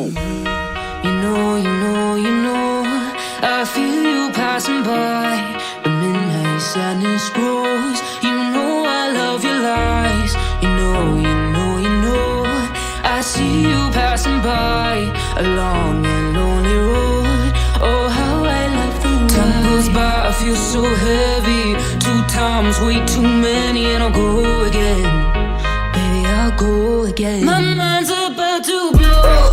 I feel you passing by. The midnight sadness grows. You know I love your lies. You know. I see you passing by a long and lonely road. Oh, how I love the way time goes by. I feel so heavy. 2 times, way too many, and I'll go again. Baby, I'll go again. My mind's about to blow.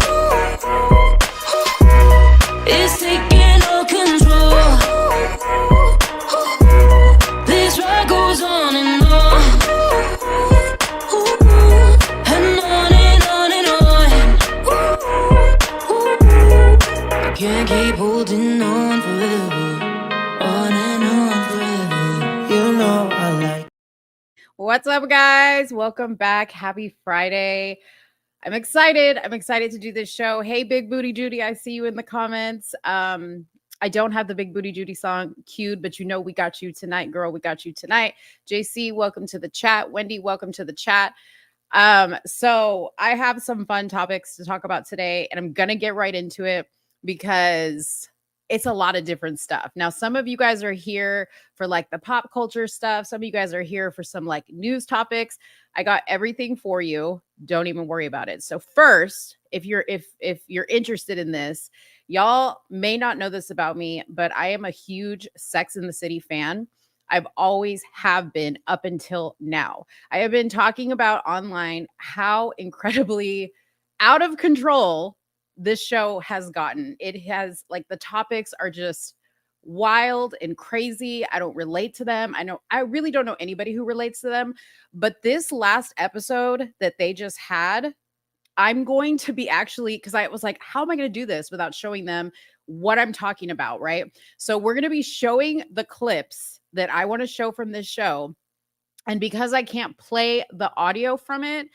It's taking all control. This ride goes on and on. And on and on and on. I can't keep holding on forever. On and on forever. You know I like. What's up, guys? Welcome back. Happy Friday. I'm excited to do this show. Hey, Big Booty Judy, I see you in the comments. I don't have the Big Booty Judy song queued, but you know we got you tonight, girl. We got you tonight. JC, welcome to the chat. Wendy, welcome to the chat. So I have some fun topics to talk about today, and I'm gonna get right into it because it's a lot of different stuff. Now, some of you guys are here for like the pop culture stuff. Some of you guys are here for some like news topics. I got everything for you. Don't even worry about it. So first, if you're interested in this, y'all may not know this about me, but I am a huge Sex and the City fan. I've always have been up until now. I have been talking about online how incredibly out of control this show has gotten. It has, like, the topics are just wild and crazy. I don't relate to them. I really don't know anybody who relates to them. But this last episode that they just had, I'm going to be actually, because I was like, how am I going to do this without showing them what I'm talking about, right? So we're going to be showing the clips that I want to show from this show. And because I can't play the audio from it,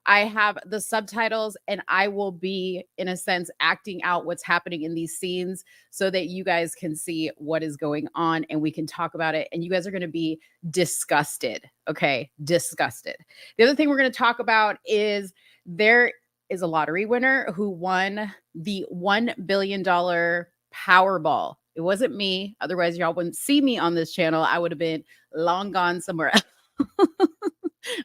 I have the subtitles, and I will be, in a sense, acting out what's happening in these scenes so that you guys can see what is going on and we can talk about it. And you guys are going to be disgusted. Okay. Disgusted. The other thing we're going to talk about is there is a lottery winner who won the $1 billion Powerball. It wasn't me. Otherwise, y'all wouldn't see me on this channel. I would have been long gone somewhere else.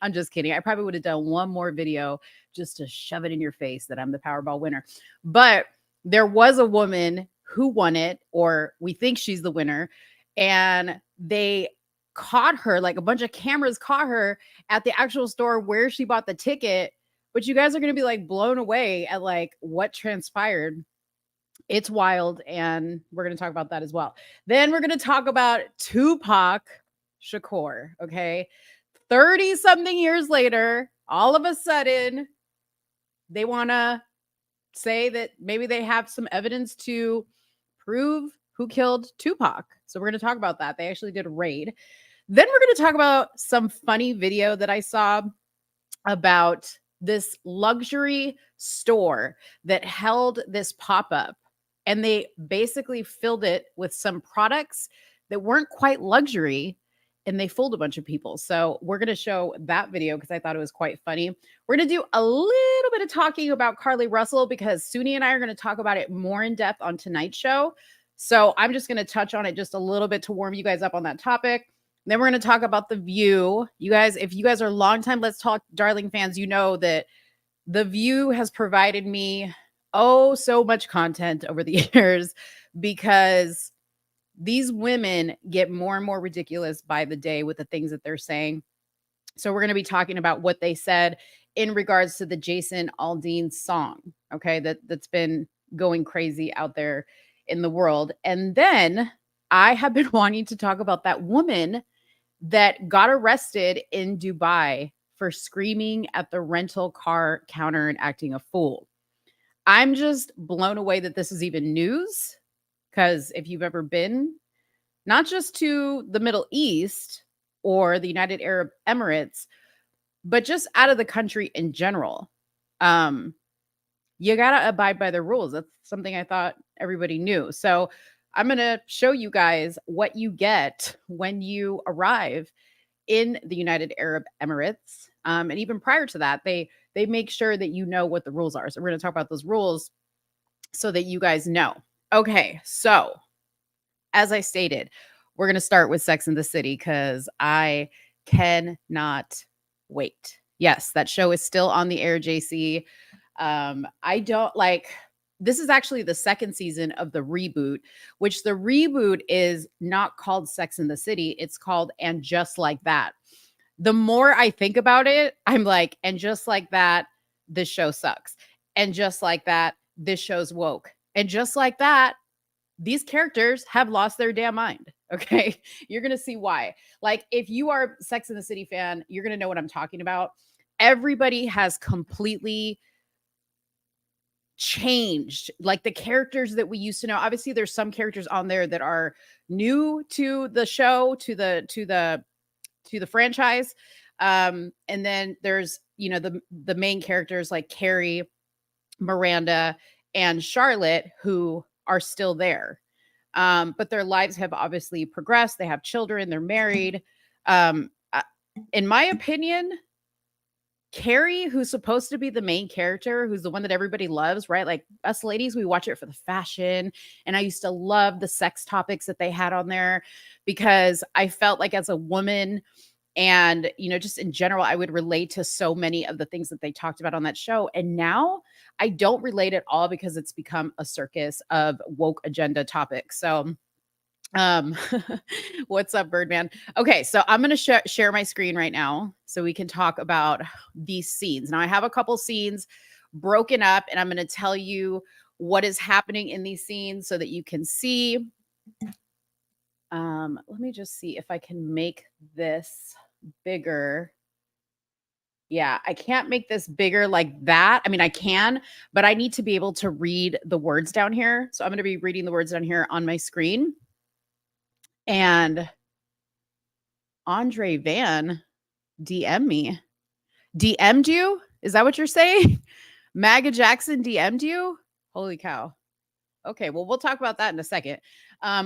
I'm just kidding. I probably would have done one more video just to shove it in your face that I'm the Powerball winner. But there was a woman who won it, or we think she's the winner, and they caught her, like a bunch of cameras caught her at the actual store where she bought the ticket. But you guys are going to be like blown away at like what transpired. It's wild, and we're going to talk about that as well. Then we're going to talk about Tupac Shakur, okay? 30 something years later, all of a sudden, they want to say that maybe they have some evidence to prove who killed Tupac. So we're going to talk about that. They actually did a raid. Then we're going to talk about some funny video that I saw about this luxury store that held this pop-up, and they basically filled it with some products that weren't quite luxury, and they fooled a bunch of people. So we're going to show that video because I thought it was quite funny. We're going to do a little bit of talking about Carlee Russell because Suni and I are going to talk about it more in depth on tonight's show. So I'm just going to touch on it just a little bit to warm you guys up on that topic. Then we're going to talk about The View. You guys, if you guys are longtime Let's Talk Darling fans, you know that The View has provided me so much content over the years because these women get more and more ridiculous by the day with the things that they're saying. So we're going to be talking about what they said in regards to the Jason Aldean song, okay, that's been going crazy out there in the world. And then I have been wanting to talk about that woman that got arrested in Dubai for screaming at the rental car counter and acting a fool. I'm just blown away that this is even news. Because if you've ever been, not just to the Middle East or the United Arab Emirates, but just out of the country in general, you got to abide by the rules. That's something I thought everybody knew. So I'm going to show you guys what you get when you arrive in the United Arab Emirates. And even prior to that, they make sure that you know what the rules are. So we're going to talk about those rules so that you guys know. Okay, so as I stated, we're going to start with Sex and the City because I cannot wait. Yes, that show is still on the air, JC. I don't like this is actually the second season of the reboot, which the reboot is not called Sex and the City. It's called And Just Like That. The more I think about it, I'm like, and just like that, this show sucks. And just like that, this show's woke. And just like that, these characters have lost their damn mind. Okay. You're going to see why. Like, if you are a Sex and the City fan, you're going to know what I'm talking about. Everybody has completely changed. Like, the characters that we used to know. Obviously, there's some characters on there that are new to the show, to the franchise. And then there's, the main characters like Carrie, Miranda, and Charlotte, who are still there. But their lives have obviously progressed. They have children, they're married. In my opinion, Carrie, who's supposed to be the main character, who's the one that everybody loves, right? Like, us ladies, we watch it for the fashion. And I used to love the sex topics that they had on there because I felt like, as a woman, and, just in general, I would relate to so many of the things that they talked about on that show. And now I don't relate at all because it's become a circus of woke agenda topics. So, what's up, Birdman? Okay, so I'm going to share my screen right now so we can talk about these scenes. Now, I have a couple scenes broken up, and I'm going to tell you what is happening in these scenes so that you can see. Let me just see if I can make this bigger. Yeah, I can't make this bigger like that. I mean, I can, but I need to be able to read the words down here. So I'm going to be reading the words down here on my screen. And Andre Van me. DM'd you? Is that what you're saying? Maga Jackson DM'd you? Holy cow. Okay, well, we'll talk about that in a second.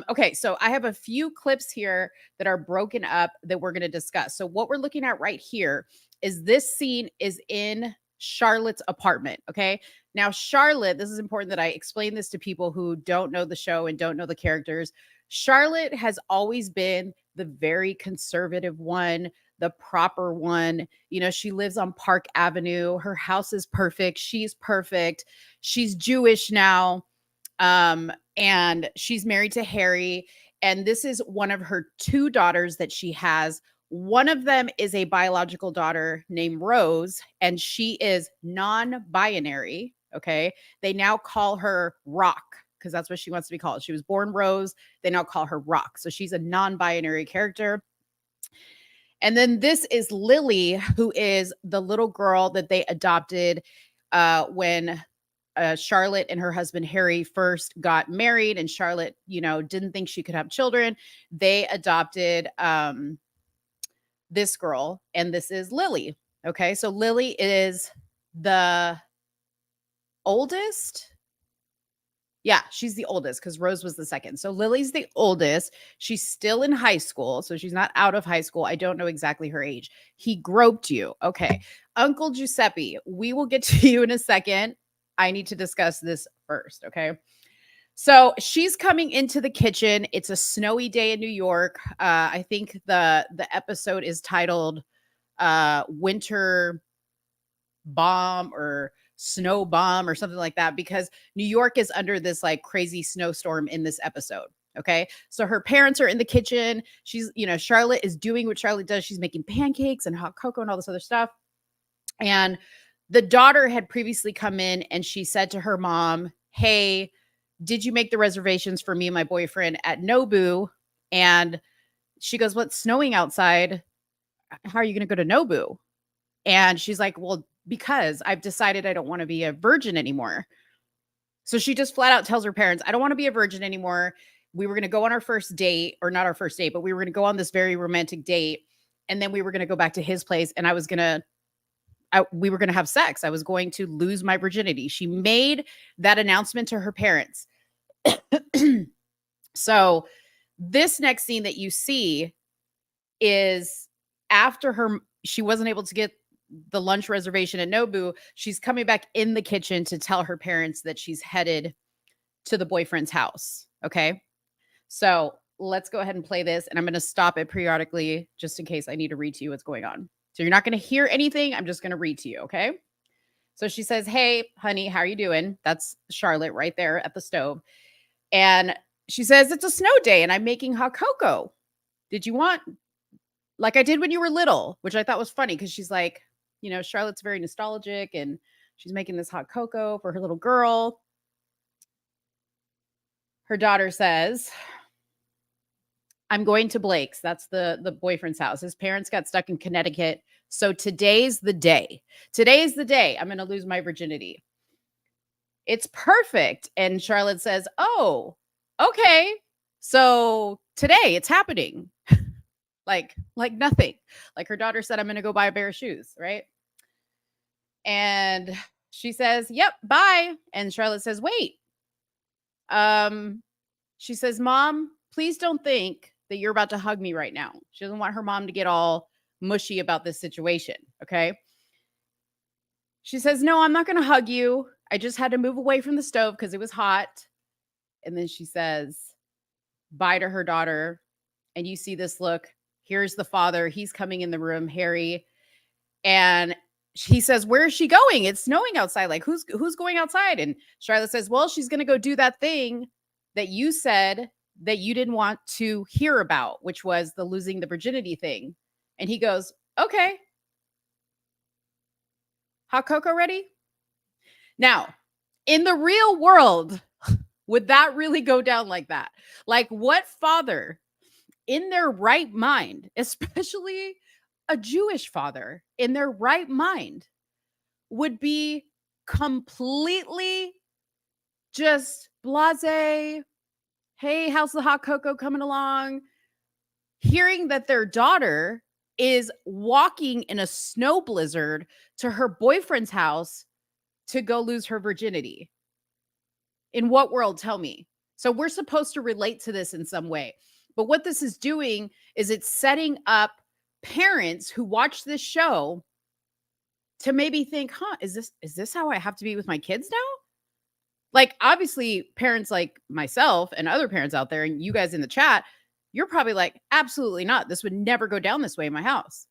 Okay, so I have a few clips here that are broken up that we're going to discuss. So what we're looking at right here is this scene is in Charlotte's apartment. Okay, now Charlotte, this is important that I explain this to people who don't know the show and don't know the characters. Charlotte has always been the very conservative one, the proper one. She lives on Park Avenue. Her house is perfect. She's perfect. She's Jewish now. And she's married to Harry. And this is one of her two daughters that she has. One of them is a biological daughter named Rose, and she is non-binary. Okay. They now call her Rock because that's what she wants to be called. She was born Rose. They now call her Rock. So she's a non-binary character. And then this is Lily, who is the little girl that they adopted when Charlotte and her husband Harry first got married, and Charlotte, didn't think she could have children. They adopted this girl, and this is Lily. Okay, so Lily is the oldest. Yeah, she's the oldest because Rose was the second. So Lily's the oldest. She's still in high school, so she's not out of high school. I don't know exactly her age. He groped you. Okay. Uncle Giuseppe, we will get to you in a second. I need to discuss this first, okay? So she's coming into the kitchen. It's a snowy day in New York. I think the episode is titled Winter Bomb or Snow Bomb or something like that, because New York is under this like crazy snowstorm in this episode. Okay. So her parents are in the kitchen. She's, Charlotte is doing what Charlotte does. She's making pancakes and hot cocoa and all this other stuff. And the daughter had previously come in and she said to her mom, "Hey, did you make the reservations for me and my boyfriend at Nobu?" And she goes, "Well, it's snowing outside. How are you going to go to Nobu?" And she's like, "Well, because I've decided I don't want to be a virgin anymore." So she just flat out tells her parents, "I don't want to be a virgin anymore. We were going to go on our first date, or not our first date, but we were going to go on this very romantic date. And then we were going to go back to his place and we were going to have sex. I was going to lose my virginity." She made that announcement to her parents. So this next scene that you see is after she wasn't able to get the lunch reservation at Nobu. She's coming back in the kitchen to tell her parents that she's headed to the boyfriend's house. Okay. So let's go ahead and play this. And I'm going to stop it periodically just in case I need to read to you what's going on. So you're not going to hear anything. I'm just going to read to you. Okay. So she says, "Hey, honey, how are you doing?" That's Charlotte right there at the stove. And she says, "It's a snow day and I'm making hot cocoa. Did you want, like I did when you were little?" Which I thought was funny because she's like, Charlotte's very nostalgic and she's making this hot cocoa for her little girl. Her daughter says, "I'm going to Blake's." That's the boyfriend's house. His parents got stuck in Connecticut. So today's the day. Today's the day I'm going to lose my virginity. It's perfect. And Charlotte says, "Oh, okay. So today it's happening." like nothing. Like her daughter said, "I'm going to go buy a pair of shoes." Right. And she says, "Yep, bye." And Charlotte says, "Wait." She says, "Mom, please don't think that you're about to hug me right now." She doesn't want her mom to get all mushy about this situation. Okay. She says, "No, I'm not going to hug you. I just had to move away from the stove because it was hot." And then she says bye to her daughter. And you see this look. Here's the father. He's coming in the room, Harry. And he says, "Where is she going? It's snowing outside. Like, who's going outside?" And Charlotte says, "Well, she's going to go do that thing that you said that you didn't want to hear about, which was the losing the virginity thing." And he goes, "Okay. Hot cocoa ready?" Now, in the real world, would that really go down like that? Like, what father in their right mind, especially a Jewish father in their right mind, would be completely just blasé? "Hey, how's the hot cocoa coming along?" Hearing that their daughter is walking in a snow blizzard to her boyfriend's house to go lose her virginity. In what world? Tell me. So we're supposed to relate to this in some way. But what this is doing is it's setting up parents who watch this show to maybe think, is this how I have to be with my kids now? Like, obviously, parents like myself and other parents out there, and you guys in the chat, you're probably like, "Absolutely not. This would never go down this way in my house."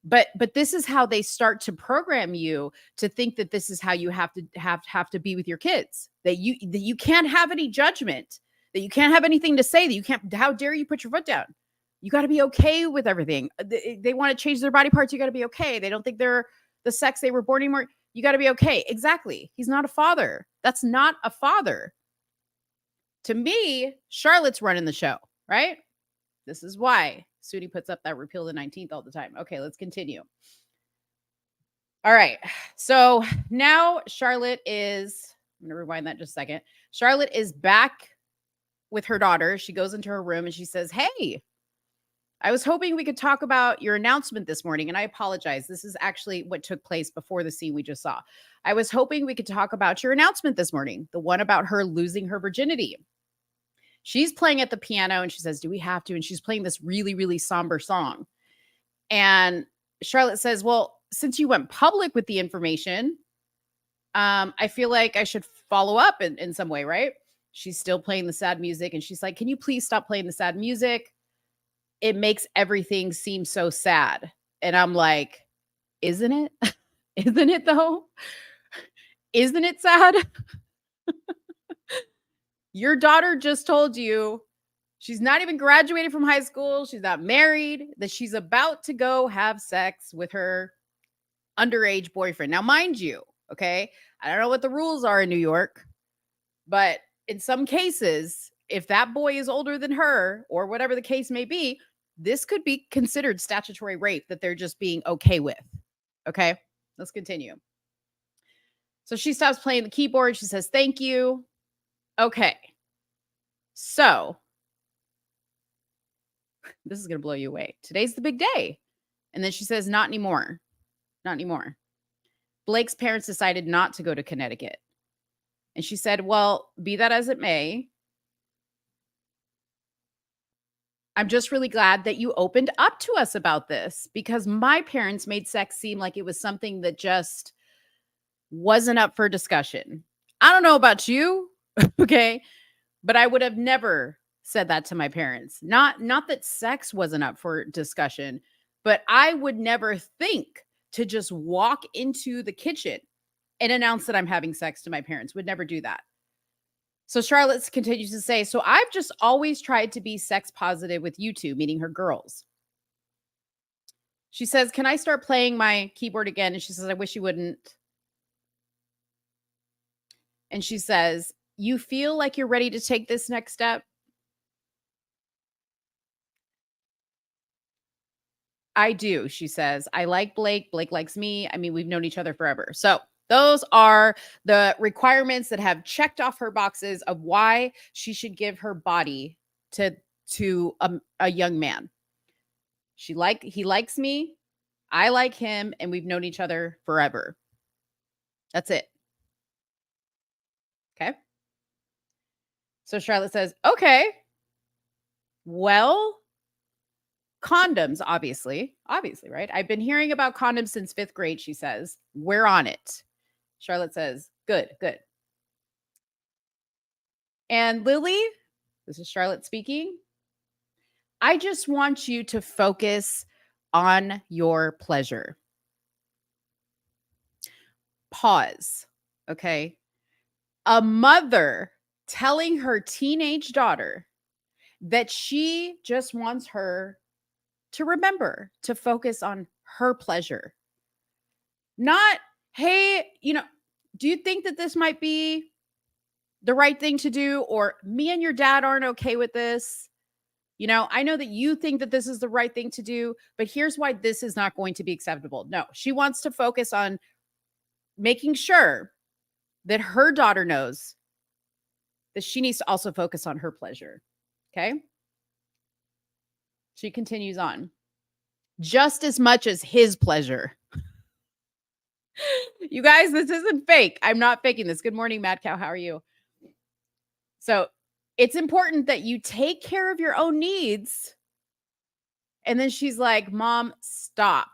But this is how they start to program you to think that this is how you have to be with your kids. That you can't have any judgment, that you can't have anything to say, that you can't, how dare you put your foot down? You got to be okay with everything. They want to change their body parts, you got to be okay. They don't think they're the sex they were born anymore, you got to be okay. Exactly. He's not a father. That's not a father. To me, Charlotte's running the show, right? This is why Sudi puts up that repeal the 19th all the time. Okay, let's continue. All right. So now Charlotte is, I'm going to rewind that just a second. Charlotte is back with her daughter. She goes into her room and she says, "Hey, I was hoping we could talk about your announcement this morning." And I apologize. This is actually what took place before the scene we just saw. "I was hoping we could talk about your announcement this morning, the one about her losing her virginity." She's playing at the piano and she says, "Do we have to?" And she's playing this really, really somber song. And Charlotte says, "Well, since you went public with the information, I feel like I should follow up in some way, right?" She's still playing the sad music. And she's like, "Can you please stop playing the sad music? It makes everything seem so sad." And I'm like, isn't it? Isn't it though? Isn't it sad? Your daughter just told you she's not even graduated from high school. She's not married, that she's about to go have sex with her underage boyfriend. Now, mind you, okay, I don't know what the rules are in New York, but in some cases, if that boy is older than her or whatever the case may be, this could be considered statutory rape that they're just being okay with. Okay, let's continue. So she stops playing the keyboard. She says, "Thank you." Okay. So this is going to blow you away. Today's the big day. And then she says, "Not anymore. Not anymore." Blake's parents decided not to go to Connecticut. And she said, "Well, be that as it may, I'm just really glad that you opened up to us about this, because my parents made sex seem like it was something that just wasn't up for discussion. I don't know about you, Okay. But I would have never said that to my parents. Not that sex wasn't up for discussion, but I would never think to just walk into the kitchen and announce that I'm having sex to my parents. Would never do that. So Charlotte continues to say, so I've just always tried to be sex positive with you two, meaning her girls. She says, can I start playing my keyboard again? And she says, I wish you wouldn't. And she says, you feel like you're ready to take this next step? I do, she says. I like Blake. Blake likes me. I mean, we've known each other forever. So those are the requirements that have checked off her boxes of why she should give her body to a young man. He likes me. I like him, and we've known each other forever. That's it. Okay. So Charlotte says, okay, well, condoms, obviously, right? I've been hearing about condoms since 5th grade, she says. We're on it. Charlotte says, good. And Lily, this is Charlotte speaking. I just want you to focus on your pleasure. Pause. Okay. A mother telling her teenage daughter that she just wants her to remember to focus on her pleasure. Not, hey, do you think that this might be the right thing to do? Or me and your dad aren't okay with this. I know that you think that this is the right thing to do, but here's why this is not going to be acceptable. No, she wants to focus on making sure that her daughter knows that she needs to also focus on her pleasure. Okay. She continues on. Just as much as his pleasure. You guys, this isn't fake. I'm not faking this. Good morning, Mad Cow. How are you? So it's important that you take care of your own needs. And then she's like, Mom, stop.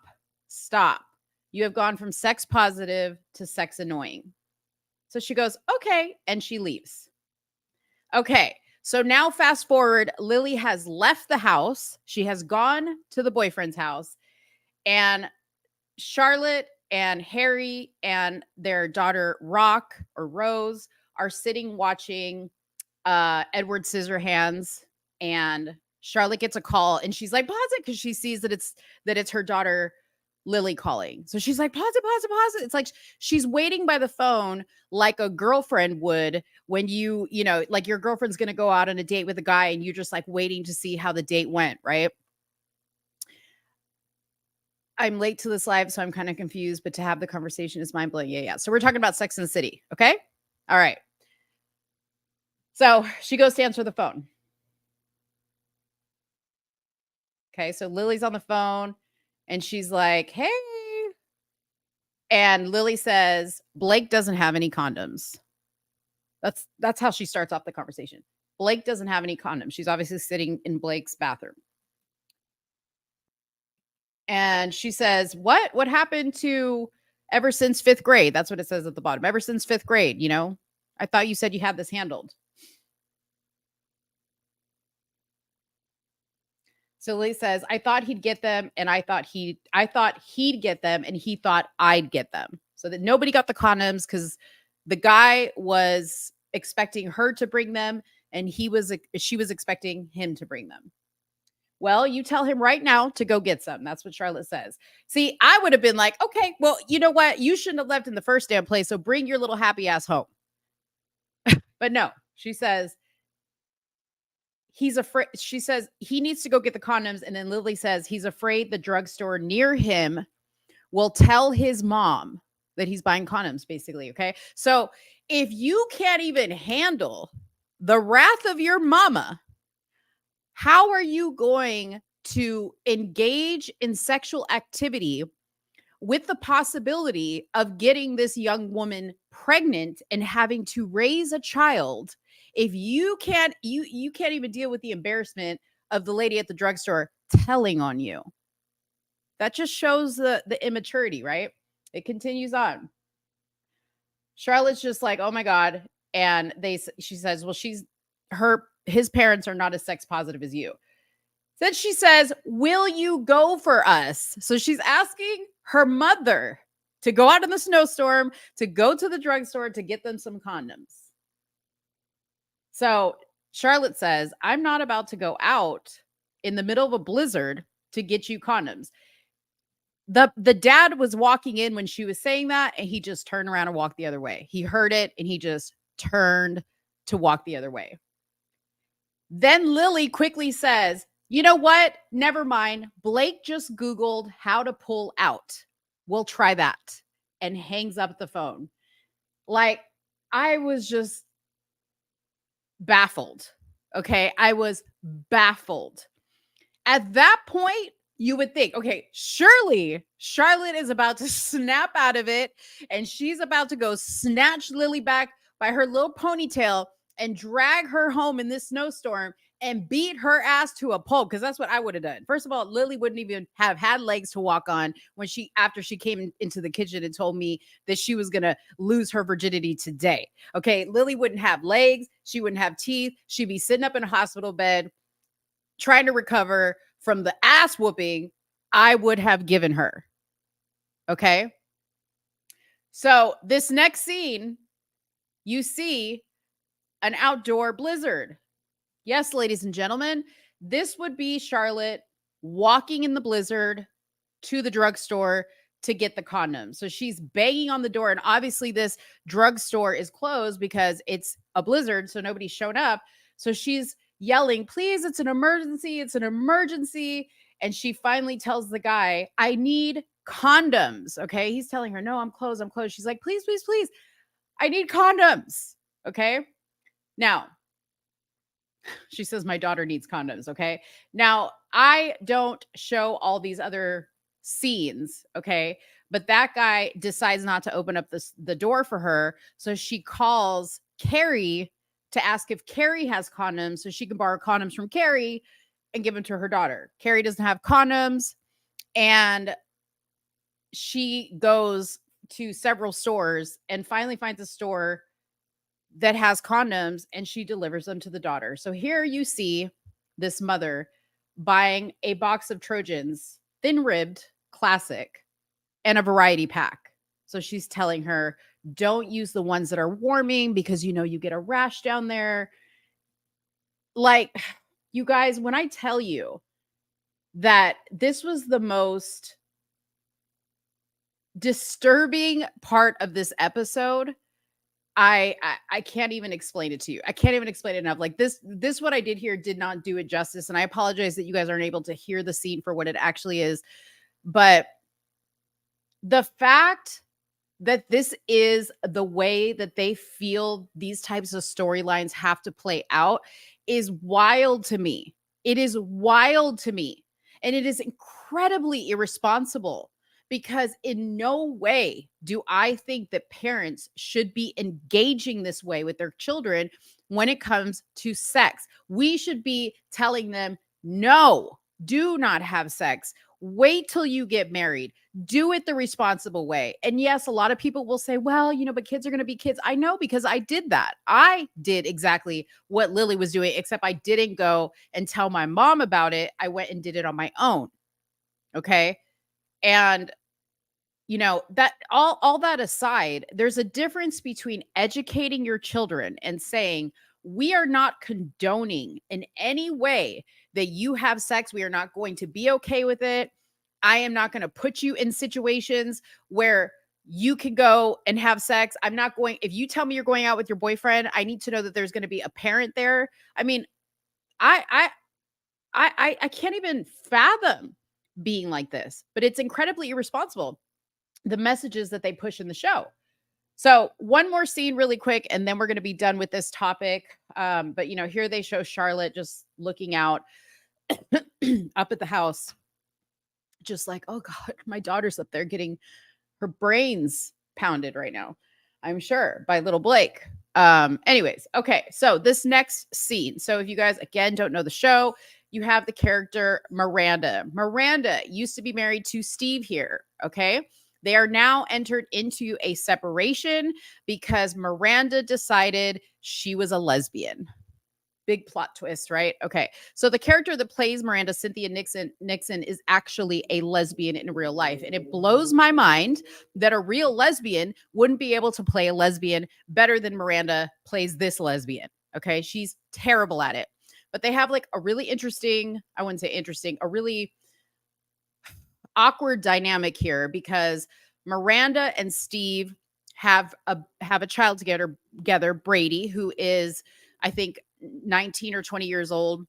You have gone from sex positive to sex annoying. So she goes, okay. And she leaves. Okay. So now fast forward, Lily has left the house. She has gone to the boyfriend's house, and Charlotte and Harry and their daughter Rose are sitting watching Edward Scissorhands, and Charlotte gets a call and she's like, pause it, because she sees that it's her daughter Lily calling. So she's like, pause it. It's like she's waiting by the phone like a girlfriend would when like your girlfriend's going to go out on a date with a guy and you're just like waiting to see how the date went, right? I'm late to this live, so I'm kind of confused, but to have the conversation is mind-blowing. Yeah. So we're talking about Sex and the City, okay? All right. So she goes to answer the phone. Okay, so Lily's on the phone, and she's like, hey. And Lily says, Blake doesn't have any condoms. That's how she starts off the conversation. Blake doesn't have any condoms. She's obviously sitting in Blake's bathroom. And she says, what happened to ever since 5th grade? That's what it says at the bottom. Ever since 5th grade, I thought you said you had this handled. So Lily says, I thought he'd get them, and I thought he'd get them, and he thought I'd get them. So that nobody got the condoms because the guy was expecting her to bring them, and she was expecting him to bring them. Well, you tell him right now to go get some. That's what Charlotte says. See, I would have been like, okay, well, you know what? You shouldn't have left in the first damn place. So bring your little happy ass home. But no, she says, he's afraid. She says he needs to go get the condoms. And then Lily says he's afraid the drugstore near him will tell his mom that he's buying condoms, basically. Okay. So if you can't even handle the wrath of your mama, how are you going to engage in sexual activity with the possibility of getting this young woman pregnant and having to raise a child if you can't even deal with the embarrassment of the lady at the drugstore telling on you? That just shows the immaturity, right? It continues on. Charlotte's just like, oh my God, And she says, well, his parents are not as sex positive as you. Then she says, will you go for us? So she's asking her mother to go out in the snowstorm, to go to the drugstore to get them some condoms. So Charlotte says, I'm not about to go out in the middle of a blizzard to get you condoms. The dad was walking in when she was saying that, and he just turned around and walked the other way. He heard it and he just turned to walk the other way. Then Lily quickly says, you know what? Never mind. Blake just Googled how to pull out. We'll try that. And hangs up the phone. Like, I was just baffled. Okay. I was baffled. At that point, you would think, okay, surely Charlotte is about to snap out of it and she's about to go snatch Lily back by her little ponytail and drag her home in this snowstorm and beat her ass to a pulp, because that's what I would have done. First of all, Lily wouldn't even have had legs to walk on after she came into the kitchen and told me that she was going to lose her virginity today. Okay, Lily wouldn't have legs. She wouldn't have teeth. She'd be sitting up in a hospital bed trying to recover from the ass whooping I would have given her. Okay. So this next scene, you see an outdoor blizzard. Yes, ladies and gentlemen, this would be Charlotte walking in the blizzard to the drugstore to get the condoms. So she's banging on the door, and obviously this drugstore is closed because it's a blizzard, so nobody's shown up. So she's yelling, please, it's an emergency. It's an emergency. And she finally tells the guy, I need condoms. Okay. He's telling her, no, I'm closed. I'm closed. She's like, please, please, please. I need condoms. Okay. Now, she says, my daughter needs condoms. Okay. Now, I don't show all these other scenes. Okay. But that guy decides not to open up the door for her. So she calls Carrie to ask if Carrie has condoms so she can borrow condoms from Carrie and give them to her daughter. Carrie doesn't have condoms, and she goes to several stores and finally finds a store that has condoms, and she delivers them to the daughter. So here you see this mother buying a box of Trojans, thin-ribbed, classic, and a variety pack. So she's telling her, don't use the ones that are warming because you get a rash down there. Like, you guys, when I tell you that this was the most disturbing part of this episode, I can't even explain it to you. I can't even explain it enough. Like this what I did here did not do it justice. And I apologize that you guys aren't able to hear the scene for what it actually is. But the fact that this is the way that they feel these types of storylines have to play out is wild to me. It is wild to me. And it is incredibly irresponsible, because in no way do I think that parents should be engaging this way with their children when it comes to sex. We should be telling them, no, do not have sex. Wait till you get married. Do it the responsible way. And yes, a lot of people will say, well, but kids are going to be kids. I know, because I did that. I did exactly what Lily was doing, except I didn't go and tell my mom about it. I went and did it on my own. Okay. And that all that aside, there's a difference between educating your children and saying, we are not condoning in any way that you have sex. We are not going to be okay with it. I am not going to put you in situations where you can go and have sex. I'm not going, if you tell me you're going out with your boyfriend, I need to know that there's going to be a parent there. I mean, I can't even fathom being like this, but it's incredibly irresponsible, the messages that they push in the show. So one more scene really quick, and then we're going to be done with this topic. But here they show Charlotte just looking out up at the house, just like, oh God, my daughter's up there getting her brains pounded right now, I'm sure, by little Blake. Anyways, okay. So this next scene. So if you guys, again, don't know the show, you have the character Miranda. Miranda used to be married to Steve here. Okay. They are now entered into a separation because Miranda decided she was a lesbian. Big plot twist, right? Okay. So the character that plays Miranda, Cynthia Nixon, is actually a lesbian in real life. And it blows my mind that a real lesbian wouldn't be able to play a lesbian better than Miranda plays this lesbian. Okay. She's terrible at it. But they have like a really interesting, I wouldn't say interesting, a really awkward dynamic here because Miranda and Steve have a child together, Brady, who is, I think, 19 or 20 years old.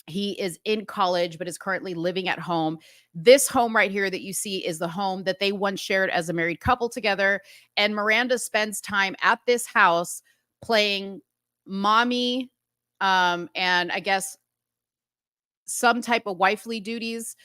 He is in college, but is currently living at home. This home right here that you see is the home that they once shared as a married couple together. And Miranda spends time at this house playing mommy, and I guess some type of wifely duties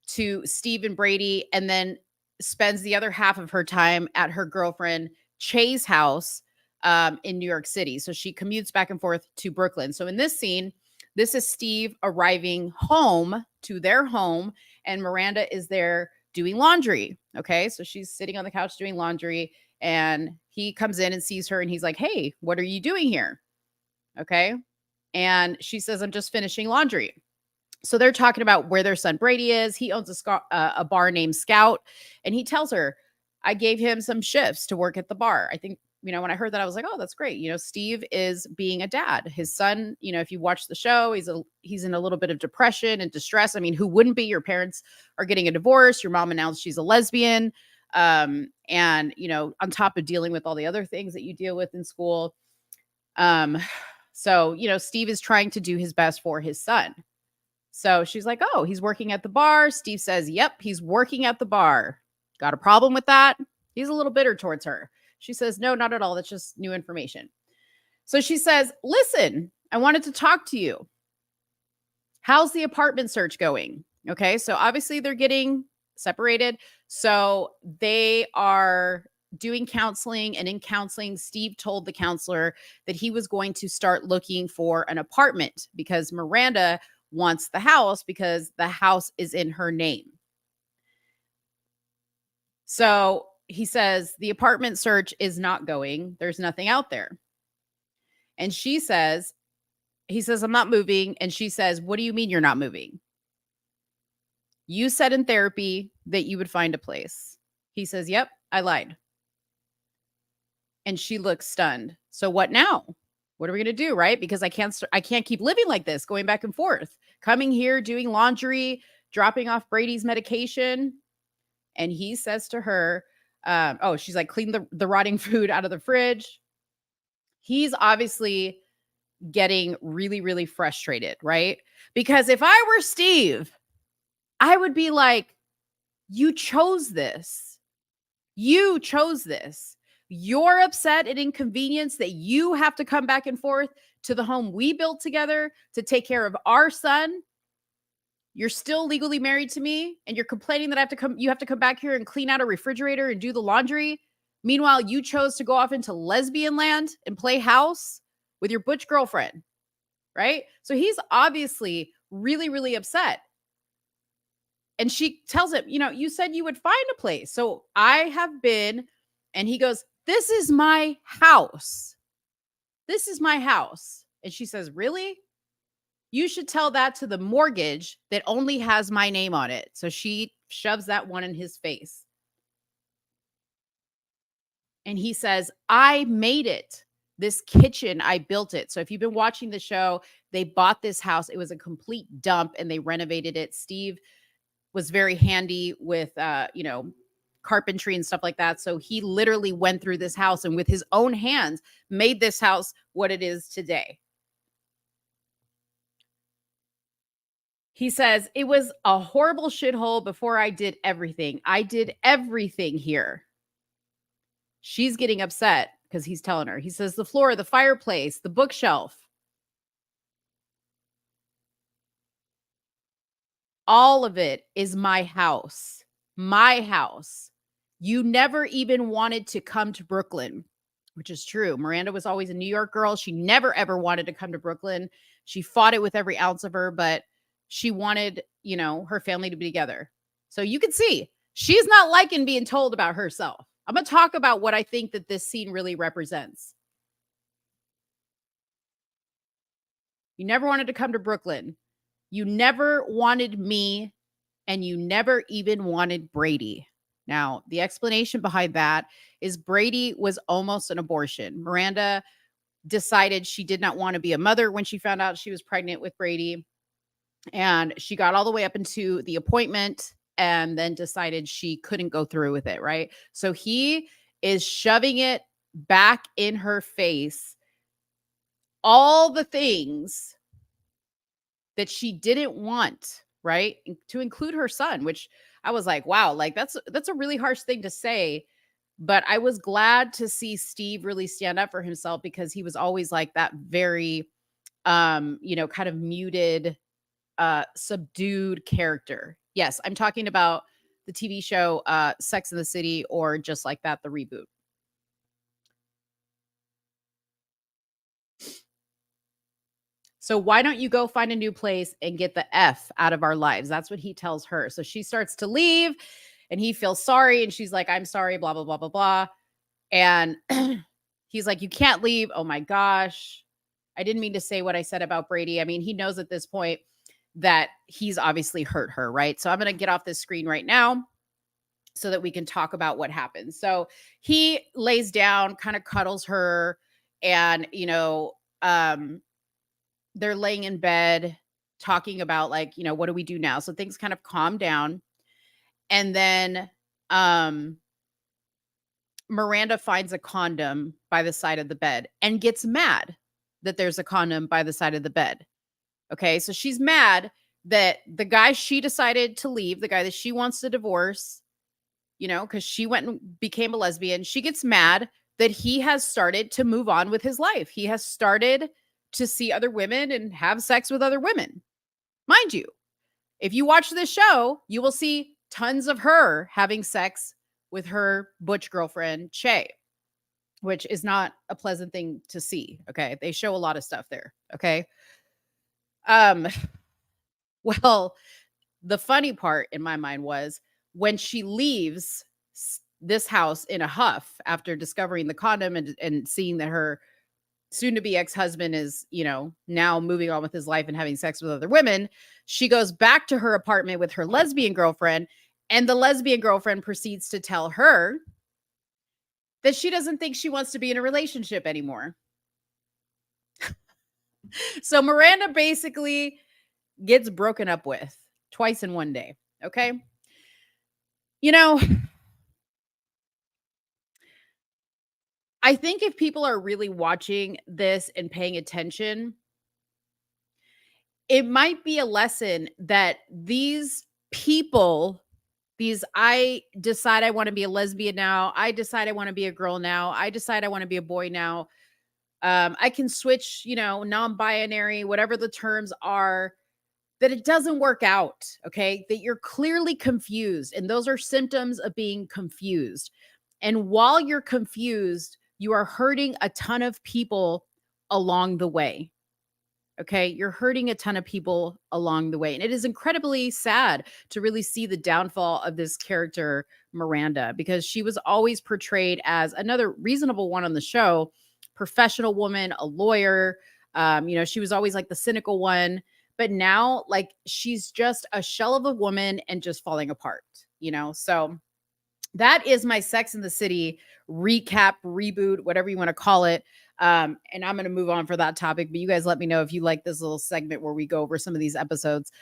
to Steve and Brady, and then spends the other half of her time at her girlfriend Che's house in New York City. So she commutes back and forth to Brooklyn. So in this scene, this is Steve arriving home to their home, and Miranda is there doing laundry. Okay. So she's sitting on the couch doing laundry, and he comes in and sees her, and he's like, "Hey, what are you doing here?" Okay. And she says, "I'm just finishing laundry." So they're talking about where their son Brady is. He owns a bar named Scout, and he tells her, "I gave him some shifts to work at the bar." I think, when I heard that, I was like, "Oh, that's great." Steve is being a dad. His son, if you watch the show, he's in a little bit of depression and distress. I mean, who wouldn't be? Your parents are getting a divorce. Your mom announced she's a lesbian. And, on top of dealing with all the other things that you deal with in school. So, Steve is trying to do his best for his son. So she's like, "Oh, he's working at the bar." Steve says, "Yep, he's working at the bar." Got a problem with that? He's a little bitter towards her. She says, "No, not at all. That's just new information." So she says, "Listen, I wanted to talk to you. How's the apartment search going?" Okay, so obviously they're getting separated. So they are doing counseling, and in counseling, Steve told the counselor that he was going to start looking for an apartment because Miranda wants the house because the house is in her name. So he says the apartment search is not going. There's nothing out there. And he says, "I'm not moving." And she says, "What do you mean you're not moving? You said in therapy that you would find a place." He says, "Yep, I lied." And she looks stunned. "So what now? What are we going to do?" Right? Because I can't keep living like this, going back and forth, coming here, doing laundry, dropping off Brady's medication. And he says to her, she's like, "Clean the rotting food out of the fridge." He's obviously getting really, really frustrated, right? Because if I were Steve, I would be like, "You chose this. You chose this. You're upset and inconvenienced that you have to come back and forth to the home we built together to take care of our son. You're still legally married to me, and you're complaining that you have to come back here and clean out a refrigerator and do the laundry. Meanwhile, you chose to go off into lesbian land and play house with your butch girlfriend." Right? So he's obviously really, really upset. And she tells him, "You said you would find a place. So I have been," and he goes, "This is my house. This is my house." And she says, "Really? You should tell that to the mortgage that only has my name on it." So she shoves that one in his face. And he says, "I made it. This kitchen, I built it." So if you've been watching the show, they bought this house. It was a complete dump and they renovated it. Steve was very handy with, carpentry and stuff like that. So he literally went through this house and with his own hands made this house what it is today. He says, "It was a horrible shithole before I did everything. I did everything here." She's getting upset because he's telling her. He says, "The floor, the fireplace, the bookshelf, all of it is my house. My house. You never even wanted to come to Brooklyn," which is true. Miranda was always a New York girl. She never, ever wanted to come to Brooklyn. She fought it with every ounce of her, but she wanted, her family to be together. So you can see She's not liking being told about herself. I'm going to talk about what I think that this scene really represents. You never wanted to come to Brooklyn. You never wanted me, and you never even wanted Brady. Now, the explanation behind that is Brady was almost an abortion. Miranda decided she did not want to be a mother when she found out she was pregnant with Brady. And she got all the way up into the appointment and then decided she couldn't go through with it, right? So he is shoving it back in her face, all the things that she didn't want, right? To include her son, which I was like, wow, like that's a really harsh thing to say. But I was glad to see Steve really stand up for himself, because he was always like that very kind of muted, subdued character. Yes, I'm talking about the TV show Sex and the City, or Just Like That, the reboot. So why don't you go find a new place and get the F out of our lives? That's what he tells her. So she starts to leave and he feels sorry. And she's like, I'm sorry, blah, blah, blah, blah, blah. And he's like, you can't leave. Oh my gosh. I didn't mean to say what I said about Brady. I mean, he knows at this point that he's obviously hurt her, right? So I'm going to get off this screen right now so that we can talk about what happens. So he lays down, kind of cuddles her, and, they're laying in bed talking about, like, what do we do now? So things kind of calm down. And then Miranda finds a condom by the side of the bed and gets mad that there's a condom by the side of the bed. Okay. So she's mad that the guy she decided to leave, the guy that she wants to divorce, because she went and became a lesbian, she gets mad that he has started to move on with his life. He has started to see other women and have sex with other women. Mind you, if you watch this show, you will see tons of her having sex with her butch girlfriend, Che, which is not a pleasant thing to see. Okay. They show a lot of stuff there. Okay. Well, the funny part in my mind was when she leaves this house in a huff after discovering the condom and seeing that her soon to be ex-husband is, now moving on with his life and having sex with other women. She goes back to her apartment with her lesbian girlfriend, and the lesbian girlfriend proceeds to tell her that she doesn't think she wants to be in a relationship anymore. So Miranda basically gets broken up with twice in one day. Okay. I think if people are really watching this and paying attention, it might be a lesson that these people, I decide I want to be a lesbian now. I decide I want to be a girl now. I decide I want to be a boy now. I can switch, non-binary, whatever the terms are, that it doesn't work out. Okay. That you're clearly confused. And those are symptoms of being confused. And while you're confused, you are hurting a ton of people along the way. Okay. You're hurting a ton of people along the way. And it is incredibly sad to really see the downfall of this character, Miranda, because she was always portrayed as another reasonable one on the show, professional woman, a lawyer. She was always like the cynical one. But now, like, she's just a shell of a woman and just falling apart, So that is my Sex and the City recap, reboot, whatever you want to call it. And I'm going to move on for that topic, but you guys let me know if you like this little segment where we go over some of these episodes.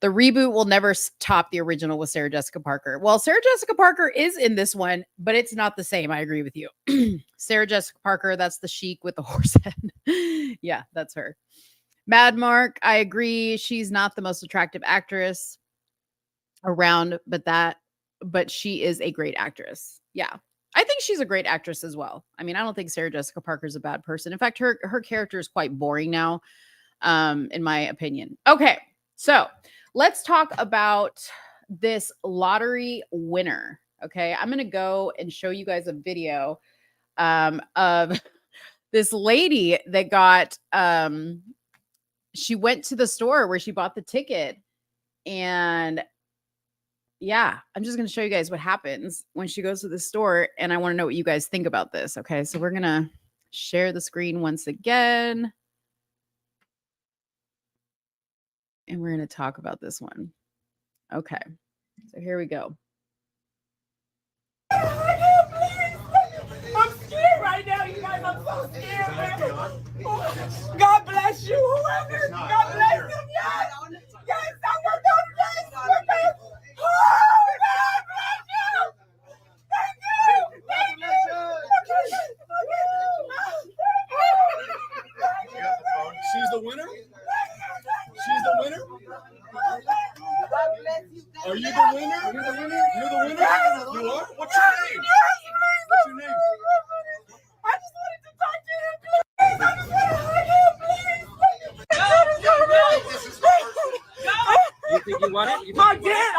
The reboot will never top the original with Sarah Jessica Parker. Well, Sarah Jessica Parker is in this one, but it's not the same. I agree with you. Sarah Jessica Parker, that's the chic with the horse head. Yeah, that's her. Mad Mark, I agree. She's not the most attractive actress around, but she is a great actress. Yeah. I think she's a great actress as well. I mean, I don't think Sarah Jessica Parker is a bad person. In fact, her character is quite boring now, in my opinion. Okay, so let's talk about this lottery winner. Okay, I'm gonna go and show you guys a video of this lady that got she went to the store where she bought the ticket, and yeah, I'm just going to show you guys what happens when she goes to the store. And I want to know what you guys think about this. Okay. So we're going to share the screen once again. And we're going to talk about this one. Okay. So here we go. I'm scared right now, you guys. I'm so scared, man. God bless you, whoever. God bless them. Yes. Yes, someone don't bless. Oh, God bless you. Thank you. Thank you. She's the winner? She's the winner? Are you the winner? You're the winner? You're the winner? You are? What's your name? What's your name? I just wanted to talk to him, please. I just want to hug him, please. You think you won it? I did.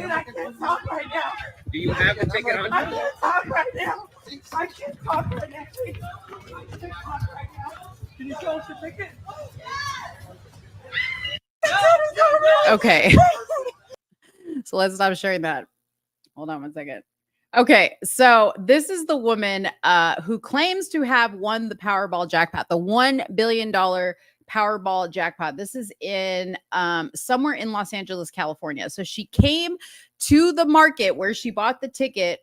I can't talk right now. Do you have the ticket on I you? can't talk right now. I can't talk right now. Please. I can't talk right now. Can you show us the ticket? Okay. So let's stop sharing that. Hold on one second. Okay, so this is the woman who claims to have won the Powerball jackpot, the $1 billion Powerball jackpot. This is in somewhere in Los Angeles, California. So she came to the market where she bought the ticket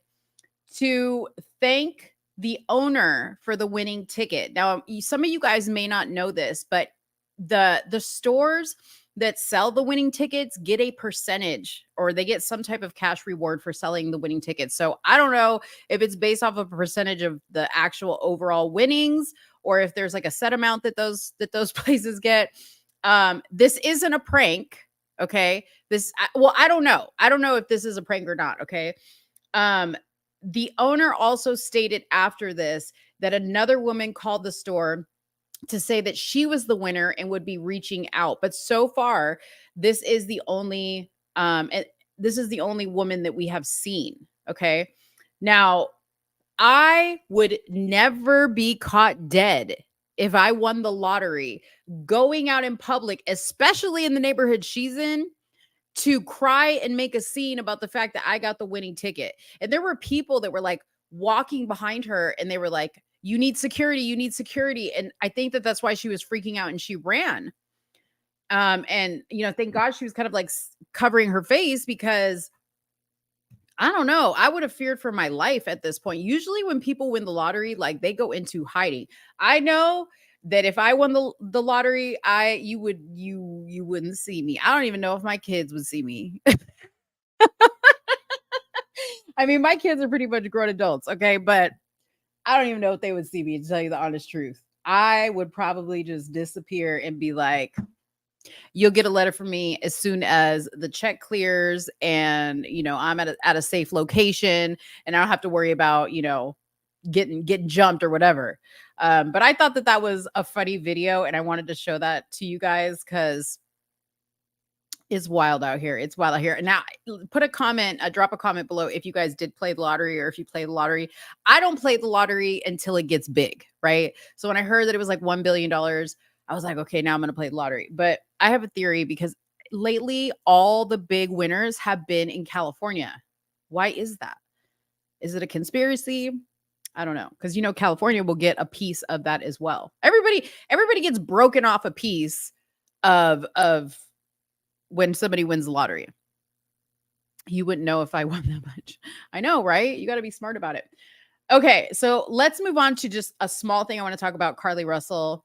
to thank the owner for the winning ticket. Now, some of you guys may not know this, but the stores that sell the winning tickets get a percentage, or they get some type of cash reward for selling the winning tickets. So I don't know if it's based off of a percentage of the actual overall winnings, or if there's like a set amount that those places get. This isn't a prank. Okay. I don't know. I don't know if this is a prank or not. Okay. The owner also stated after this that another woman called the store to say that she was the winner and would be reaching out. But so far, this is the only woman that we have seen. Okay. Now, I would never be caught dead if I won the lottery going out in public, especially in the neighborhood she's in, to cry and make a scene about the fact that I got the winning ticket. And there were people that were like walking behind her and they were like, you need security, you need security. And I think that that's why she was freaking out and she ran. And, you know, thank God she was kind of like covering her face, because I don't know, I would have feared for my life at this point. Usually when people win the lottery, like they go into hiding. I know that if I won the lottery, you wouldn't see me. I don't even know if my kids would see me. I mean, my kids are pretty much grown adults, okay? But I don't even know if they would see me, to tell you the honest truth. I would probably just disappear and be like, you'll get a letter from me as soon as the check clears and, you know, I'm at a safe location and I don't have to worry about, you know, getting jumped or whatever. But I thought that was a funny video and I wanted to show that to you guys because it's wild out here. It's wild out here. And now put a comment, drop a comment below if you guys did play the lottery or if you play the lottery. I don't play the lottery until it gets big, right? So when I heard that it was like $1 billion, I was like, okay, now I'm going to play the lottery. But I have a theory because lately all the big winners have been in California. Why is that? Is it a conspiracy? I don't know. Because, you know, California will get a piece of that as well. Everybody gets broken off a piece of when somebody wins the lottery. You wouldn't know if I won that much. I know, right? You got to be smart about it. Okay, so let's move on to just a small thing I want to talk about Carlee Russell,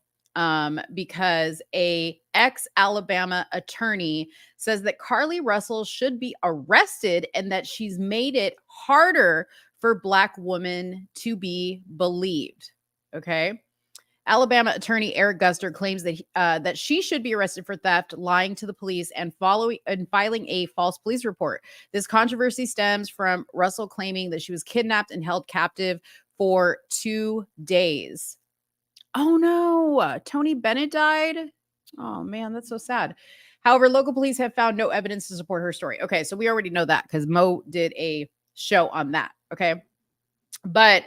because a ex-Alabama attorney says that Carlee Russell should be arrested and that she's made it harder for Black women to be believed. Okay. Alabama attorney Eric Guster claims that that she should be arrested for theft, lying to the police, and filing a false police report. This controversy stems from Russell claiming that she was kidnapped and held captive for 2 days. Oh no, Tony Bennett died. Oh man, that's so sad. However, local police have found no evidence to support her story. Okay, so we already know that because Mo did a show on that. Okay, but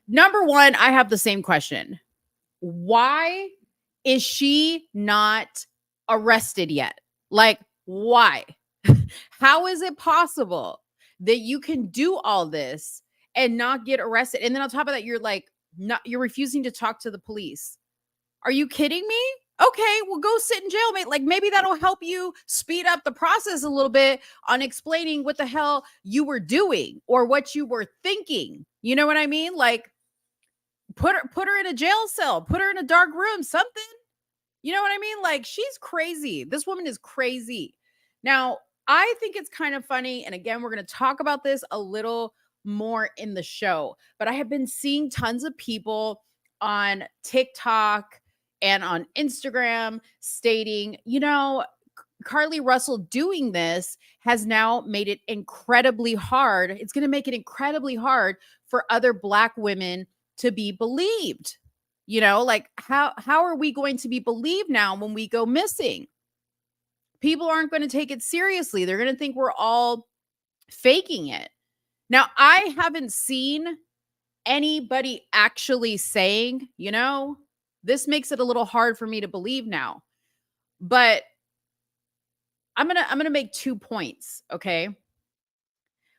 number one, I have the same question. Why is she not arrested yet? Like, why? How is it possible that you can do all this and not get arrested? And then on top of that, you're refusing to talk to the police. Are you kidding me? Okay, well, go sit in jail, mate. Like, maybe that'll help you speed up the process a little bit on explaining what the hell you were doing or what you were thinking. You know what I mean? Like, put her in a jail cell, put her in a dark room, something. You know what I mean? Like, she's crazy. This woman is crazy. Now, I think it's kind of funny. And again, we're going to talk about this a little more in the show. But I have been seeing tons of people on TikTok and on Instagram stating, Carlee Russell doing this has now made it incredibly hard. It's going to make it incredibly hard for other Black women to be believed. Like, how are we going to be believed now when we go missing? People aren't going to take it seriously. They're going to think we're all faking it. Now, I haven't seen anybody actually saying, this makes it a little hard for me to believe now. But I'm going to make 2 points, okay?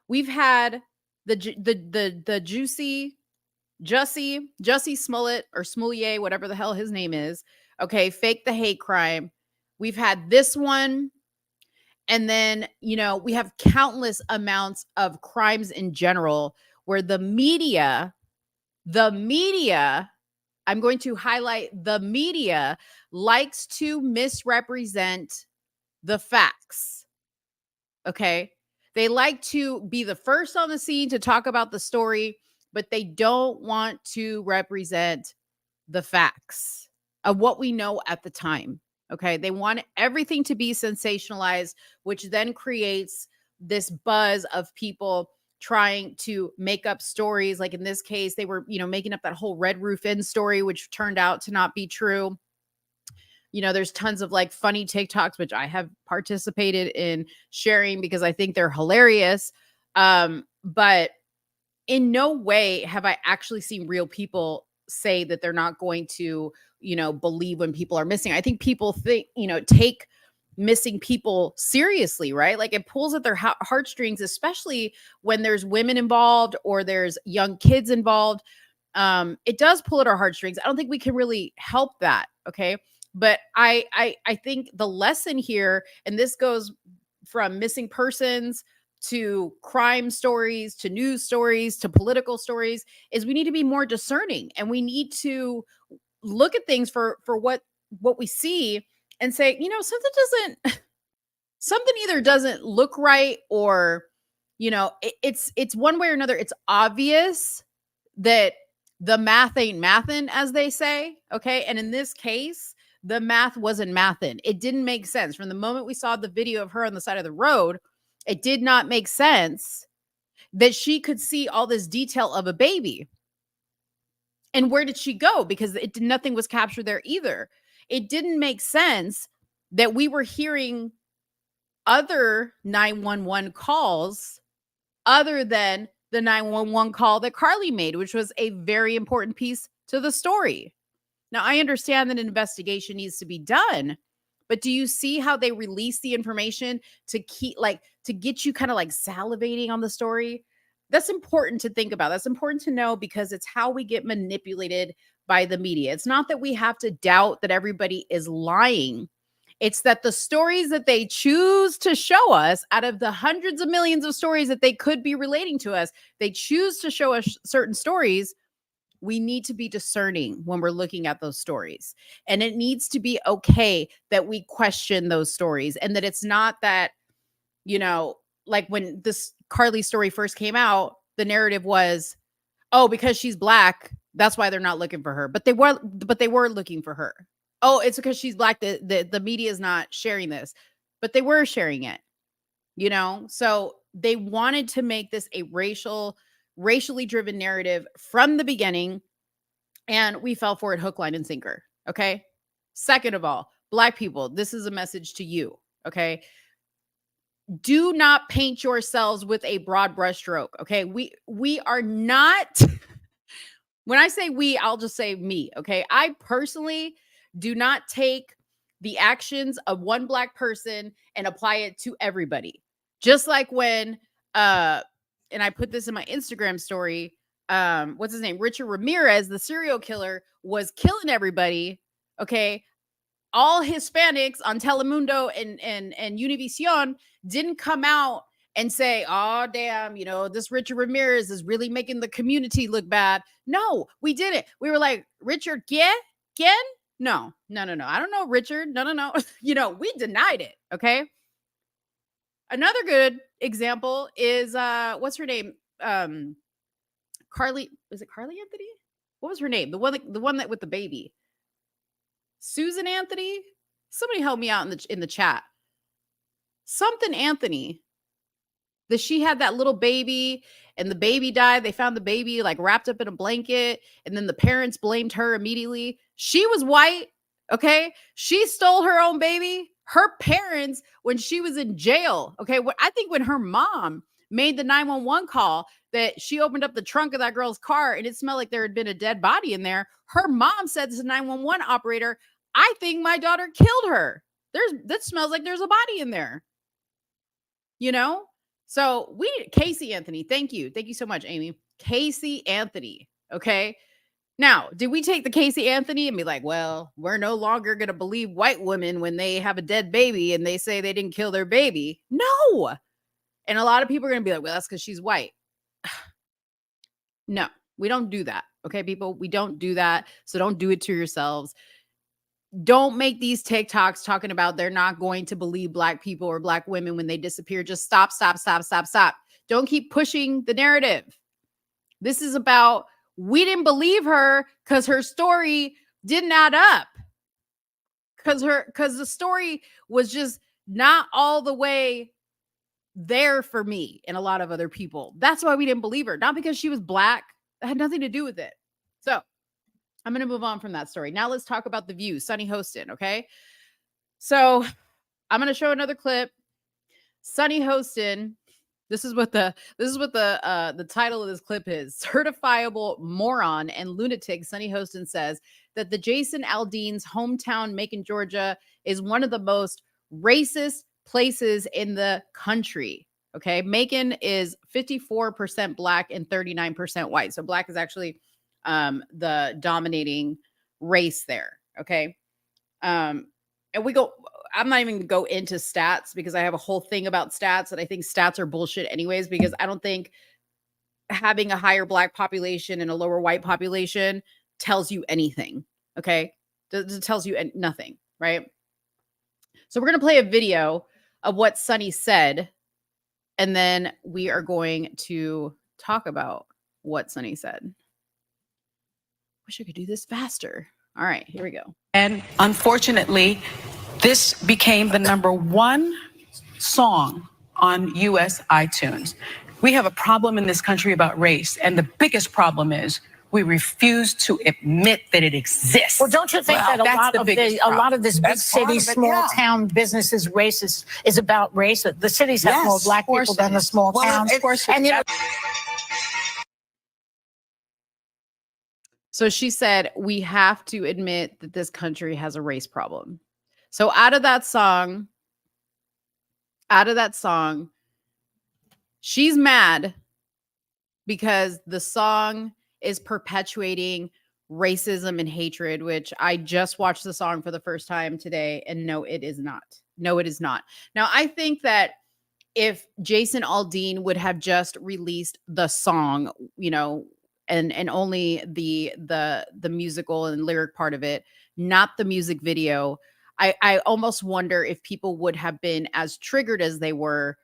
We've had the Jussie Smollett or Smollett, whatever the hell his name is. Okay, fake the hate crime. We've had this one. And then, we have countless amounts of crimes in general where the media, I'm going to highlight the media, likes to misrepresent the facts. Okay. They like to be the first on the scene to talk about the story, but they don't want to represent the facts of what we know at the time. Okay. They want everything to be sensationalized, which then creates this buzz of people trying to make up stories. Like in this case, they were, making up that whole Red Roof Inn story, which turned out to not be true. There's tons of like funny TikToks, which I have participated in sharing because I think they're hilarious. But in no way have I actually seen real people say that they're not going to, believe when people are missing. I think people take missing people seriously, right? Like it pulls at their heartstrings, especially when there's women involved or there's young kids involved. It does pull at our heartstrings. I don't think we can really help that. Okay. But I think the lesson here, and this goes from missing persons to crime stories, to news stories, to political stories, is we need to be more discerning and we need to look at things for what we see and say, something either doesn't look right or, it's one way or another. It's obvious that the math ain't mathin', as they say. Okay. And in this case, the math wasn't mathin'. It didn't make sense. From the moment we saw the video of her on the side of the road, it did not make sense that she could see all this detail of a baby. And where did she go? Because nothing was captured there either. It didn't make sense that we were hearing other 911 calls other than the 911 call that Carlee made, which was a very important piece to the story. Now, I understand that an investigation needs to be done, but do you see how they release the information to get you kind of like salivating on the story? That's important to think about. That's important to know because it's how we get manipulated by the media. It's not that we have to doubt that everybody is lying. It's that the stories that they choose to show us out of the hundreds of millions of stories that they could be relating to us, they choose to show us certain stories. We need to be discerning when we're looking at those stories. And it needs to be okay that we question those stories and that it's not that, like when this Carlee story first came out, the narrative was, oh, because she's Black, that's why they're not looking for her. But they were looking for her. Oh, it's because she's Black. The media is not sharing this, but they were sharing it, So they wanted to make this a racially driven narrative from the beginning. And we fell for it hook, line, and sinker. Okay. Second of all, Black people, this is a message to you. Okay. Do not paint yourselves with a broad brushstroke. Okay. We are not, when I say we, I'll just say me. Okay. I personally do not take the actions of one Black person and apply it to everybody. Just like when, and I put this in my Instagram story, what's his name? Richard Ramirez, the serial killer, was killing everybody. Okay. All Hispanics on Telemundo and Univision didn't come out and say, oh, damn, you know, this Richard Ramirez is really making the community look bad. No, we didn't. We were like, Richard, again? No. I don't know, Richard. No. You know, we denied it. Okay. Another good example is, what's her name? Carlee, is it Carlee Anthony? What was her name? The one that with the baby. Susan Anthony? Somebody help me out in the chat. Something Anthony. That she had that little baby and the baby died. They found the baby like wrapped up in a blanket, and then the parents blamed her immediately. She was white, okay? She stole her own baby. Her parents, when she was in jail, okay? I think when her mom made the 911 call, that she opened up the trunk of that girl's car and it smelled like there had been a dead body in there. Her mom said to the 911 operator, I think my daughter killed her. That smells like there's a body in there. You know? So Casey Anthony, thank you. Thank you so much, Amy. Casey Anthony. Okay. Now, did we take the Casey Anthony and be like, well, we're no longer going to believe white women when they have a dead baby and they say they didn't kill their baby? No. And a lot of people are going to be like, well, that's because she's white. No, we don't do that. Okay, people, we don't do that. So don't do it to yourselves. Don't make these TikToks talking about they're not going to believe Black people or Black women when they disappear. Just stop. Don't keep pushing the narrative. This is about, we didn't believe her because her story didn't add up. Because the story was just not all the way there for me and a lot of other people. That's why we didn't believe her. Not because she was Black. That had nothing to do with it. So I'm going to move on from that story. Now let's talk about The View, Sunny Hostin, okay? So I'm going to show another clip. Sunny Hostin, this is what the title of this clip is. Certifiable moron and lunatic Sunny Hostin says that the Jason Aldean's hometown, Macon, Georgia, is one of the most racist places in the country. Okay, Macon is 54% Black and 39% white. So Black is actually the dominating race there. Okay. And I'm not even gonna go into stats because I have a whole thing about stats, and I think stats are bullshit anyways, because I don't think having a higher Black population and a lower white population tells you anything. Okay. It tells you nothing. Right. So we're going to play a video of what Sunny said, and then we are going to talk about what Sunny said. Wish I could do this faster. All right, here we go. And unfortunately, this became the #1 song on US iTunes. We have a problem in this country about race, and the biggest problem is we refuse to admit that it exists. Well, don't you think that a lot of this big city, small town businesses racist is about race? The cities have more Black people than the small towns. Of course, and you know. So she said, we have to admit that this country has a race problem. So out of that song, she's mad because the song is perpetuating racism and hatred, which I just watched the song for the first time today. And no, it is not. No, it is not. Now, I think that if Jason Aldean would have just released the song, you know, and only the musical and lyric part of it, not the music video, I almost wonder if people would have been as triggered as they were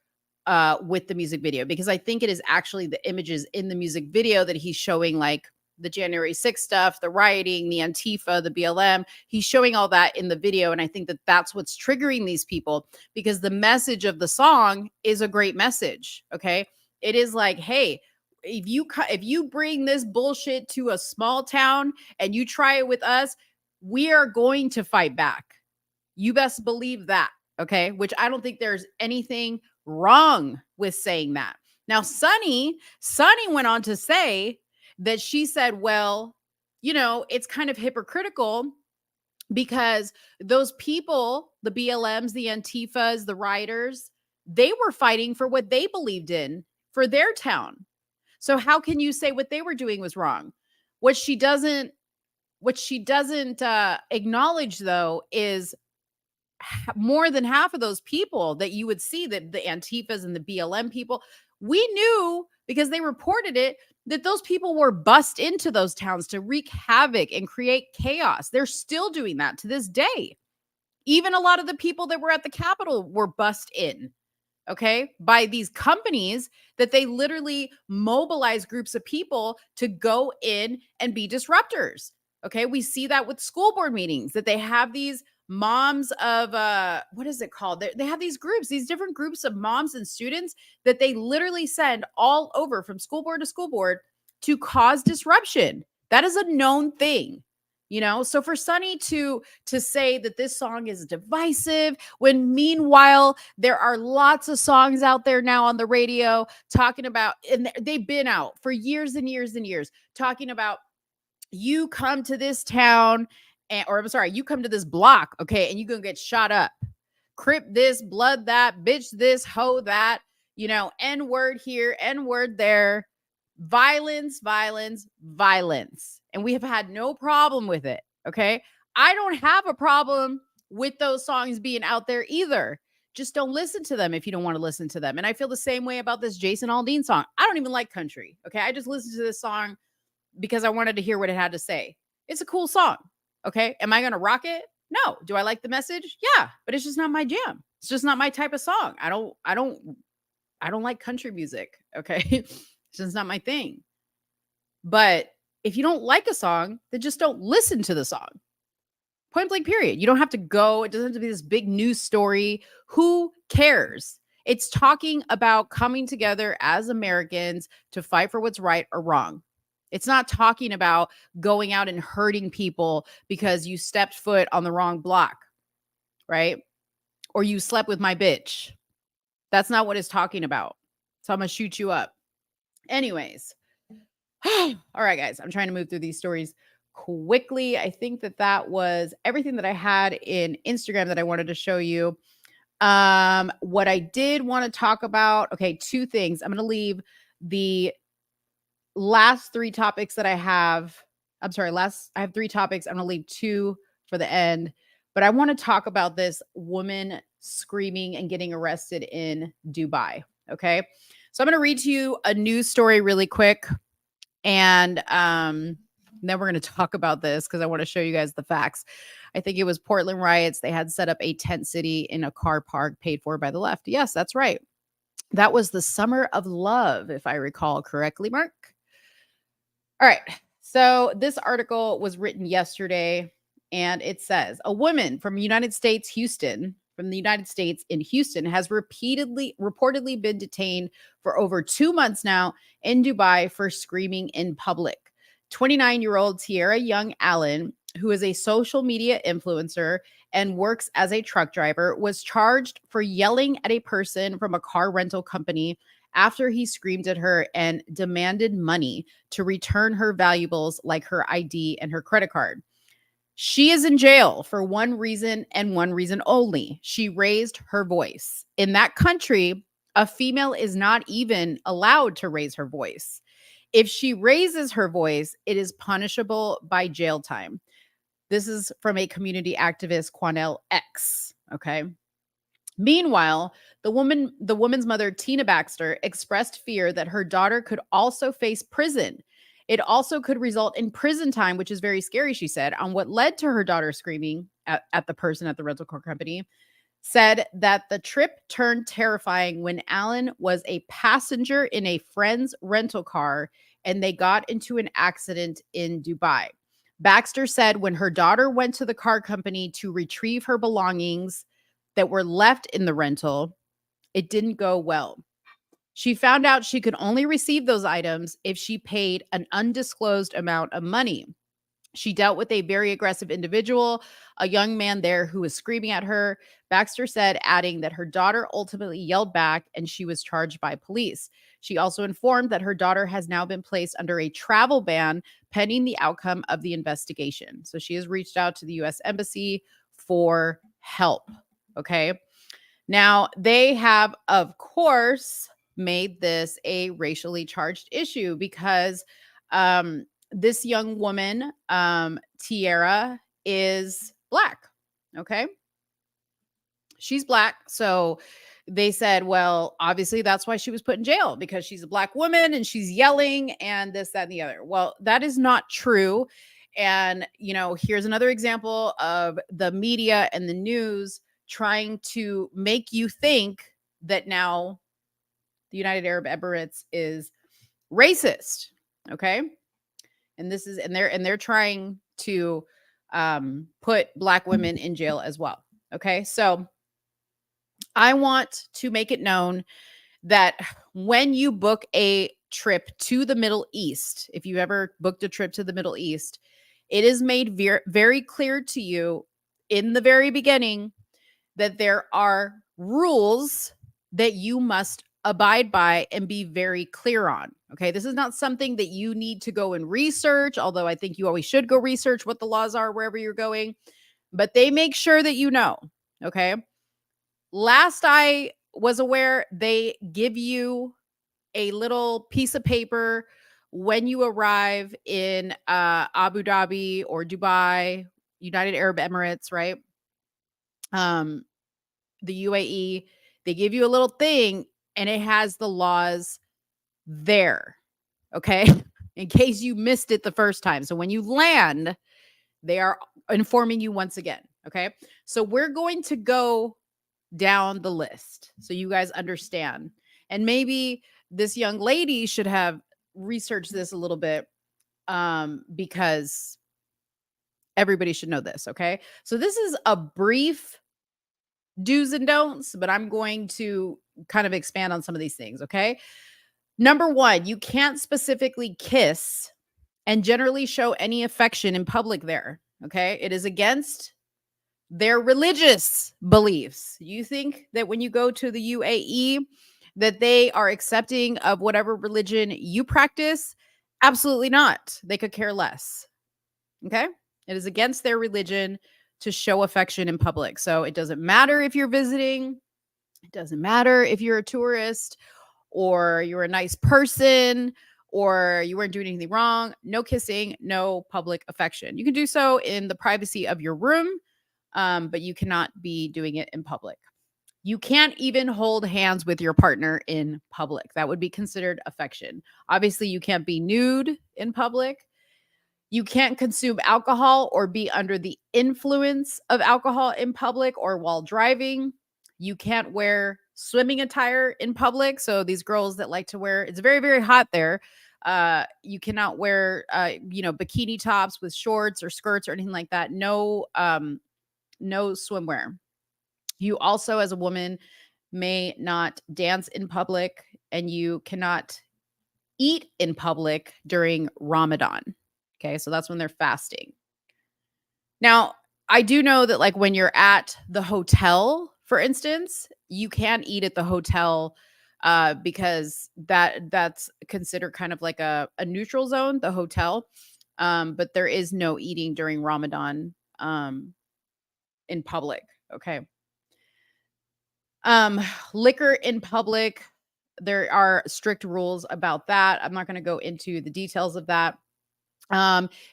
with the music video, because I think it is actually the images in the music video that he's showing, like the January 6th stuff, the rioting, the Antifa, the BLM. He's showing all that in the video. And I think that that's what's triggering these people, because the message of the song is a great message. Okay. It is like, hey, if you bring this bullshit to a small town and you try it with us, we are going to fight back. You best believe that. Okay. Which I don't think there's anything wrong with saying that. Now, Sunny went on to say that she said, well, you know, it's kind of hypocritical because those people, the BLMs, the Antifas, the rioters, they were fighting for what they believed in for their town. So how can you say what they were doing was wrong? What she doesn't acknowledge, though, is more than half of those people that you would see, that the Antifas and the BLM people, we knew because they reported it, that those people were bussed into those towns to wreak havoc and create chaos. They're still doing that to this day. Even a lot of the people that were at the Capitol were bussed in, okay, by these companies that they literally mobilize groups of people to go in and be disruptors. Okay, we see that with school board meetings, that they have these moms of what is it called? They have these groups, these different groups of moms and students that they literally send all over from school board to school board to cause disruption. That is a known thing. You know, so for Sunny to say that this song is divisive, when meanwhile there are lots of songs out there now on the radio talking about, and they've been out for years and years and years, talking about, you come to this town, you come to this block, okay, and you're gonna get shot up. Crip this, blood that, bitch this, hoe that, you know, N-word here, N-word there. Violence, violence, violence. And we have had no problem with it. Okay. I don't have a problem with those songs being out there either. Just don't listen to them if you don't want to listen to them. And I feel the same way about this Jason Aldean song. I don't even like country. Okay. I just listened to this song because I wanted to hear what it had to say. It's a cool song. Okay. Am I going to rock it? No. Do I like the message? Yeah. But it's just not my jam. It's just not my type of song. I don't like country music. Okay. It's just not my thing. But if you don't like a song, then just don't listen to the song. Point blank, period. You don't have to go. It doesn't have to be this big news story. Who cares? It's talking about coming together as Americans to fight for what's right or wrong. It's not talking about going out and hurting people because you stepped foot on the wrong block, right? Or you slept with my bitch. That's not what it's talking about. So I'm going to shoot you up. Anyways. All right, guys, I'm trying to move through these stories quickly. I think that was everything that I had in Instagram that I wanted to show you. What I did want to talk about, okay, two things. I'm going to leave the last three topics that I have. I have three topics. I'm going to leave two for the end, but I want to talk about this woman screaming and getting arrested in Dubai. Okay. So I'm going to read to you a news story really quick. And then we're going to talk about this because I want to show you guys the facts. I think it was Portland riots. They had set up a tent city in a car park paid for by the left. Yes, that's right. That was the summer of love, if I recall correctly, Mark. All right. So this article was written yesterday, and it says a woman from the United States in Houston has reportedly been detained for over 2 months now in Dubai for screaming in public. 29-year-old Tierra Young Allen, who is a social media influencer and works as a truck driver, was charged for yelling at a person from a car rental company after he screamed at her and demanded money to return her valuables like her ID and her credit card. She is in jail for one reason and one reason only. She raised her voice. In that country, a female is not even allowed to raise her voice. If she raises her voice, it is punishable by jail time. This is from a community activist, Quanell X. Okay. Meanwhile, the woman's mother, Tina Baxter, expressed fear that her daughter could also face prison. It also could result in prison time, which is very scary, she said, on what led to her daughter screaming at the person at the rental car company. Said that the trip turned terrifying when Allen was a passenger in a friend's rental car and they got into an accident in Dubai. Baxter said when her daughter went to the car company to retrieve her belongings that were left in the rental, it didn't go well. She found out she could only receive those items if she paid an undisclosed amount of money. She dealt with a very aggressive individual, a young man there who was screaming at her. Baxter said, adding that her daughter ultimately yelled back and she was charged by police. She also informed that her daughter has now been placed under a travel ban pending the outcome of the investigation. So she has reached out to the U.S. Embassy for help. Okay. Now, they have, of course, made this a racially charged issue because this young woman, Tiara, is Black. Okay. She's Black. So they said, well, obviously that's why she was put in jail, because she's a Black woman and she's yelling and this, that, and the other. Well, that is not true. And, here's another example of the media and the news trying to make you think that now the United Arab Emirates is racist. Okay. And they're trying to put Black women in jail as well. Okay. So I want to make it known that when you book a trip to the Middle East, if you ever booked a trip to the Middle East, it is made very clear to you in the very beginning that there are rules that you must abide by and be very clear on. Okay. This is not something that you need to go and research, although I think you always should go research what the laws are wherever you're going, but they make sure that you know. Okay. Last I was aware, they give you a little piece of paper when you arrive in Abu Dhabi or Dubai, United Arab Emirates, right? The UAE, they give you a little thing and it has the laws there. Okay. In case you missed it the first time. So when you land, they are informing you once again. Okay. So we're going to go down the list so you guys understand. And maybe this young lady should have researched this a little bit because everybody should know this. Okay. So this is a brief do's and don'ts, but I'm going to kind of expand on some of these things. Okay. Number one, you can't specifically kiss and generally show any affection in public there. Okay. It is against their religious beliefs. You think that when you go to the UAE that they are accepting of whatever religion you practice? Absolutely not. They could care less. Okay. It is against their religion to show affection in public. So it doesn't matter if you're visiting. It doesn't matter if you're a tourist or you're a nice person or you weren't doing anything wrong. No kissing, no public affection. You can do so in the privacy of your room, but you cannot be doing it in public. You can't even hold hands with your partner in public. That would be considered affection. Obviously, you can't be nude in public. You can't consume alcohol or be under the influence of alcohol in public or while driving. You can't wear swimming attire in public. So these girls that like to wear, it's very, very hot there. You cannot wear, bikini tops with shorts or skirts or anything like that. No swimwear. You also, as a woman, may not dance in public, and you cannot eat in public during Ramadan. Okay, so that's when they're fasting. Now, I do know that like when you're at the hotel, for instance, you can eat at the hotel because that's considered kind of like a neutral zone, the hotel. But there is no eating during Ramadan in public. Okay. Liquor in public, there are strict rules about that. I'm not going to go into the details of that.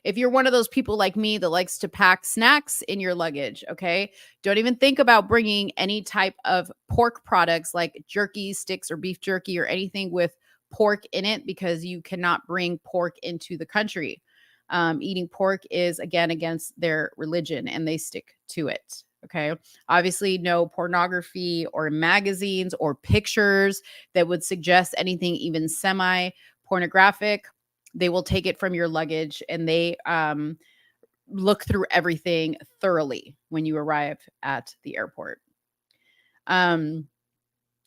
If you're one of those people like me that likes to pack snacks in your luggage, okay, don't even think about bringing any type of pork products like jerky sticks or beef jerky or anything with pork in it, because you cannot bring pork into the country. Eating pork is, again, against their religion, and they stick to it. Okay. Obviously, no pornography or magazines or pictures that would suggest anything even semi-pornographic. They will take it from your luggage, and they look through everything thoroughly when you arrive at the airport.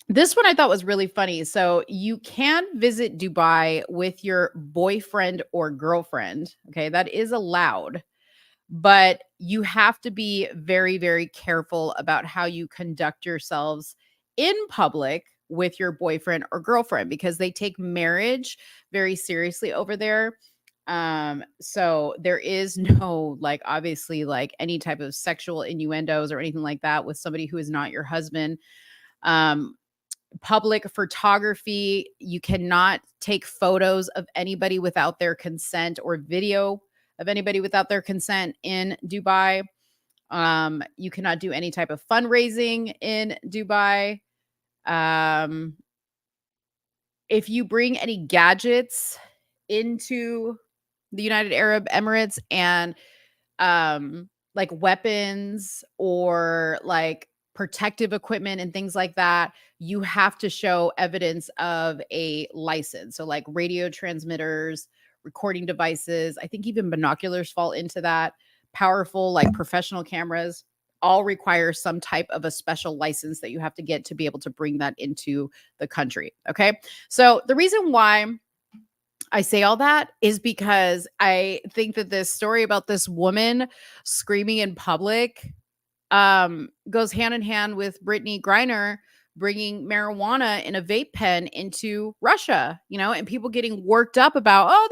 This one I thought was really funny. So you can visit Dubai with your boyfriend or girlfriend. Okay. That is allowed, but you have to be very, very careful about how you conduct yourselves in public with your boyfriend or girlfriend, because they take marriage very seriously over there. So there is no, like, obviously, like, any type of sexual innuendos or anything like that with somebody who is not your husband. Um, Public photography, you cannot take photos of anybody without their consent, or video of anybody without their consent in Dubai. You cannot do any type of fundraising in Dubai. If you bring any gadgets into the United Arab Emirates, and like weapons or like protective equipment and things like that, you have to show evidence of a license. So like radio transmitters, recording devices, I think even binoculars fall into that. Powerful, like professional cameras, all require some type of a special license that you have to get to be able to bring that into the country. Okay. So the reason why I say all that is because I think that this story about this woman screaming in public goes hand in hand with Brittany Griner bringing marijuana in a vape pen into Russia, you know, and people getting worked up about, oh,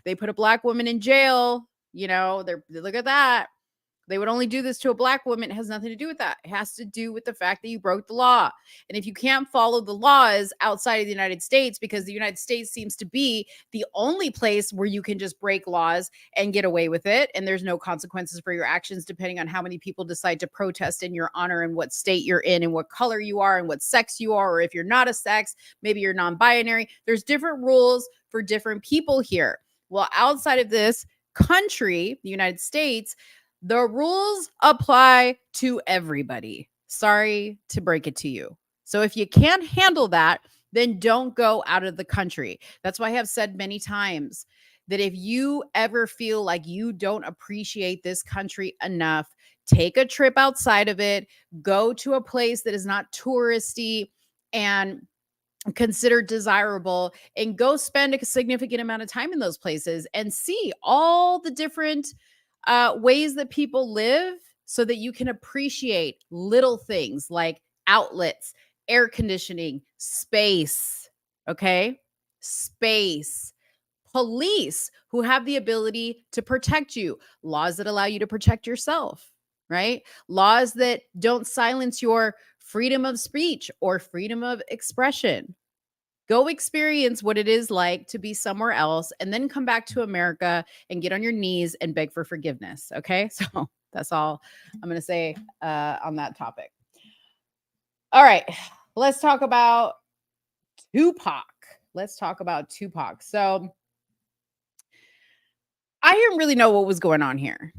they put a black woman in jail, you know, look at that. They would only do this to a black woman. It has nothing to do with that. It has to do with the fact that you broke the law. And if you can't follow the laws outside of the United States, because the United States seems to be the only place where you can just break laws and get away with it, and there's no consequences for your actions depending on how many people decide to protest in your honor, and what state you're in, and what color you are, and what sex you are, or if you're not a sex, maybe you're non-binary. There's different rules for different people here. Well, outside of this country, the United States, the rules apply to everybody. Sorry to break it to you. So if you can't handle that, then don't go out of the country. That's why I have said many times that if you ever feel like you don't appreciate this country enough, take a trip outside of it, go to a place that is not touristy and considered desirable, and go spend a significant amount of time in those places and see all the different ways that people live, so that you can appreciate little things like outlets, air conditioning, space, okay? Space. Police who have the ability to protect you, laws that allow you to protect yourself, right? Laws that don't silence your freedom of speech or freedom of expression. Go experience what it is like to be somewhere else, and then come back to America and get on your knees and beg for forgiveness. Okay. So that's all I'm going to say on that topic. All right. Let's talk about Tupac. So I didn't really know what was going on here.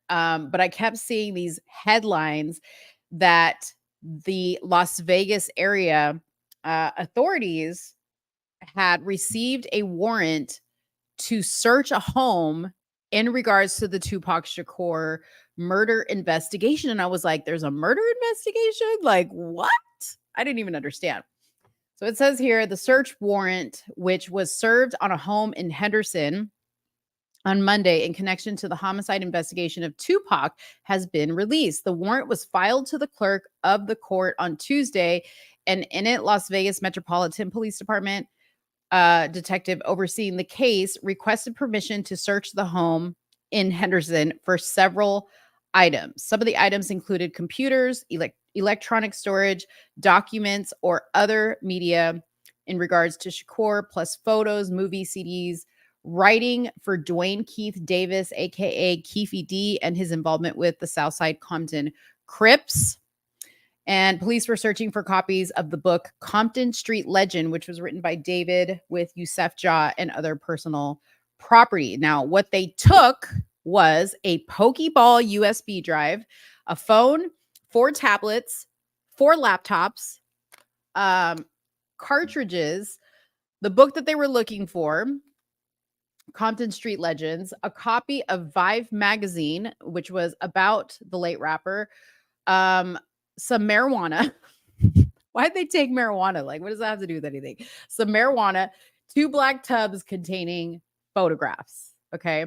But I kept seeing these headlines that the Las Vegas area authorities had received a warrant to search a home in regards to the Tupac Shakur murder investigation. And I was like, there's a murder investigation? Like, what? I didn't even understand. So it says here, the search warrant, which was served on a home in Henderson on Monday in connection to the homicide investigation of Tupac, has been released. The warrant was filed to the clerk of the court on Tuesday, and in it, Las Vegas Metropolitan Police Department detective overseeing the case requested permission to search the home in Henderson for several items. Some of the items included computers, electronic storage, documents, or other media in regards to Shakur, plus photos, movie CDs, writing for Dwayne Keith Davis, aka Keefy D, and his involvement with the Southside Compton Crips. And police were searching for copies of the book Compton Street Legend, which was written by David with Yusef Jah, and other personal property. Now, what they took was a Pokeball USB drive, a phone, 4 tablets, 4 laptops, cartridges, the book that they were looking for, Compton Street Legends, a copy of Vive magazine, which was about the late rapper, some marijuana. Why'd they take marijuana? Like, what does that have to do with anything? Some marijuana, 2 black tubs containing photographs. Okay.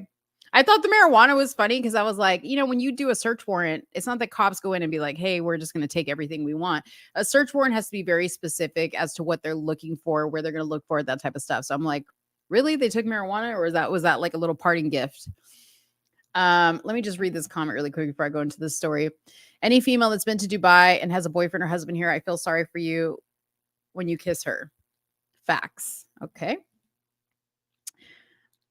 I thought the marijuana was funny because I was like, when you do a search warrant, it's not that cops go in and be like, hey, we're just going to take everything we want. A search warrant has to be very specific as to what they're looking for, where they're going to look for, that type of stuff. So I'm like, really? They took marijuana, or was that like a little parting gift? Let me just read this comment really quick before I go into this story. Any female that's been to Dubai and has a boyfriend or husband here, I feel sorry for you when you kiss her. Facts. Okay.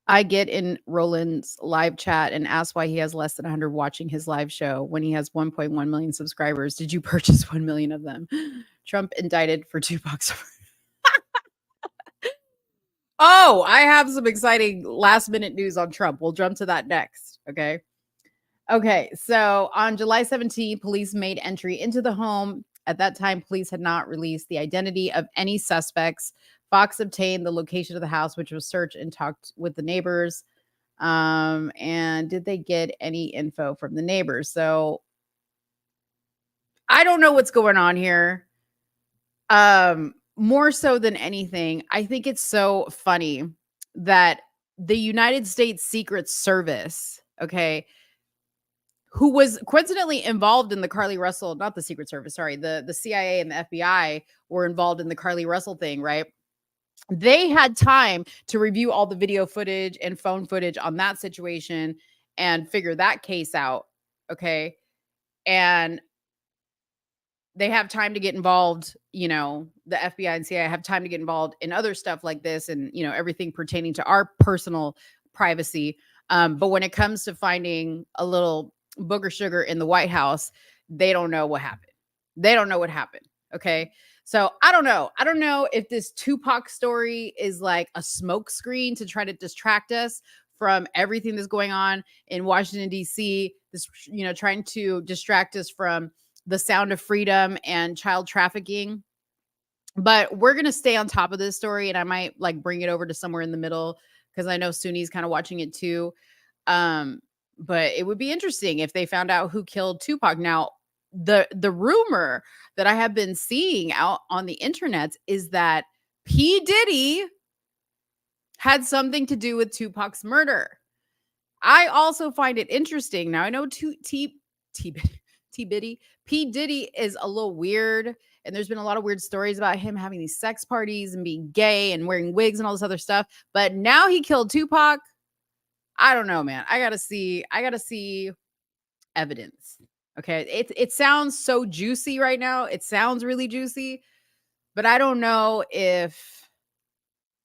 I get in Roland's live chat and ask why he has less than 100 watching his live show when he has 1.1 million subscribers. Did you purchase 1 million of them? Trump indicted for Tupac's. Oh, I have some exciting last minute news on Trump. We'll jump to that next. Okay. Okay. So on July 17th, police made entry into the home. At that time, police had not released the identity of any suspects. Fox obtained the location of the house, which was searched, and talked with the neighbors. And did they get any info from the neighbors? So I don't know what's going on here. More so than anything, I think it's so funny that the United States Secret Service, okay, who was coincidentally involved in the Carlee Russell, not the Secret Service, sorry, the CIA and the FBI were involved in the Carlee Russell thing, right? They had time to review all the video footage and phone footage on that situation and figure that case out, okay? And they have time to get involved, the FBI and CIA have time to get involved in other stuff like this and, everything pertaining to our personal privacy. But when it comes to finding a little booger sugar in the White House, they don't know what happened. They don't know what happened. Okay. So I don't know. I don't know if this Tupac story is like a smoke screen to try to distract us from everything that's going on in Washington, D.C., this, trying to distract us from the sound of freedom and child trafficking. But we're going to stay on top of this story, and I might like bring it over to somewhere in the middle because I know Suni's kind of watching it too. But it would be interesting if they found out who killed Tupac. Now, the rumor that I have been seeing out on the internet is that P. Diddy had something to do with Tupac's murder. I also find it interesting. Now, I know P. Diddy is a little weird, and there's been a lot of weird stories about him having these sex parties and being gay and wearing wigs and all this other stuff. But now he killed Tupac. I don't know, man. I gotta see evidence. Okay. It sounds so juicy right now. It sounds really juicy, but I don't know if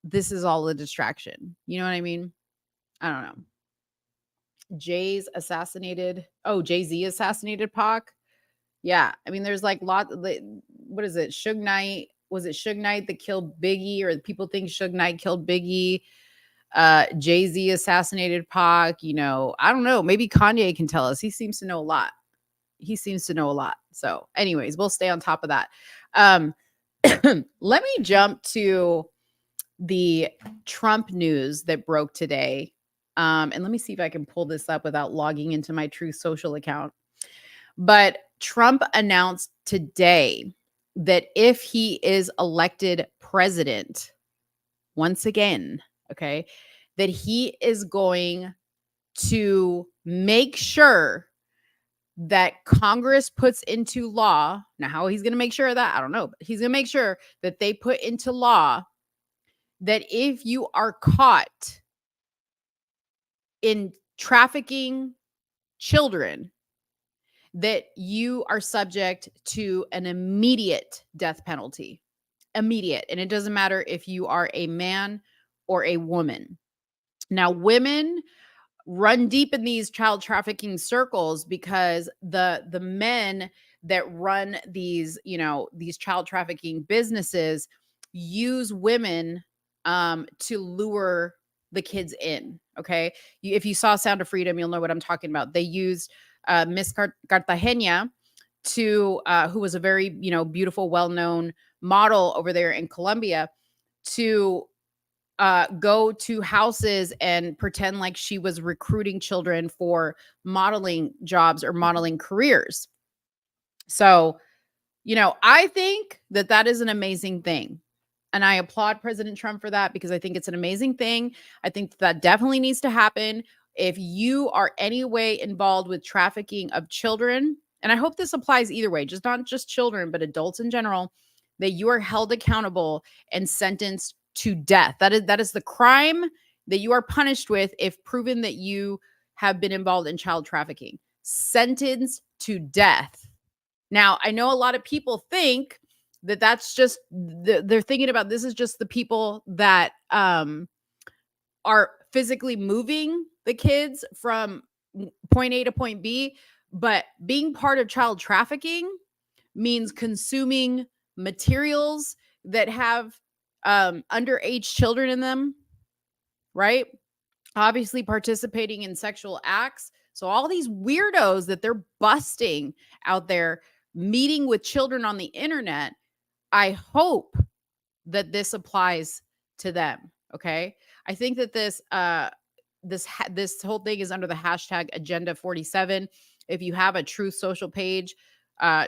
this is all a distraction. You know what I mean? I don't know. Jay-Z assassinated Pac. Yeah. I mean, there's like what is it? Suge Knight. Was it Suge Knight that killed Biggie, or people think Suge Knight killed Biggie? Jay-Z assassinated Pac. I don't know. Maybe Kanye can tell us. He seems to know a lot. So anyways, we'll stay on top of that. Let me jump to the Trump news that broke today. And let me see if I can pull this up without logging into my Truth Social account. But Trump announced today that if he is elected president once again, okay, that he is going to make sure that Congress puts into law. Now, how he's going to make sure of that, I don't know, but he's going to make sure that they put into law that if you are caught in trafficking children, that you are subject to an immediate death penalty. Immediate. And it doesn't matter if you are a man or a woman. Now, women run deep in these child trafficking circles because the men that run these child trafficking businesses use women to lure the kids in. Okay. If you saw Sound of Freedom, you'll know what I'm talking about. They used Miss Cartagena who was a very, beautiful, well-known model over there in Colombia, to go to houses and pretend like she was recruiting children for modeling jobs or modeling careers. So, I think that is an amazing thing. And I applaud President Trump for that, because I think it's an amazing thing. I think that definitely needs to happen. if you are any way involved with trafficking of children, and I hope this applies either way, just not just children, but adults in general, that you are held accountable and sentenced to death. That is the crime that you are punished with if proven that you have been involved in child trafficking. Sentenced to death. Now, I know a lot of people think that that's just, they're thinking about this is just the people that are physically moving the kids from point A to point B, but being part of child trafficking means consuming materials that have underage children in them, right? Obviously participating in sexual acts. So all these weirdos that they're busting out there, meeting with children on the internet, I hope that this applies to them. Okay. I think that this whole thing is under the hashtag Agenda 47. If you have a Truth Social page,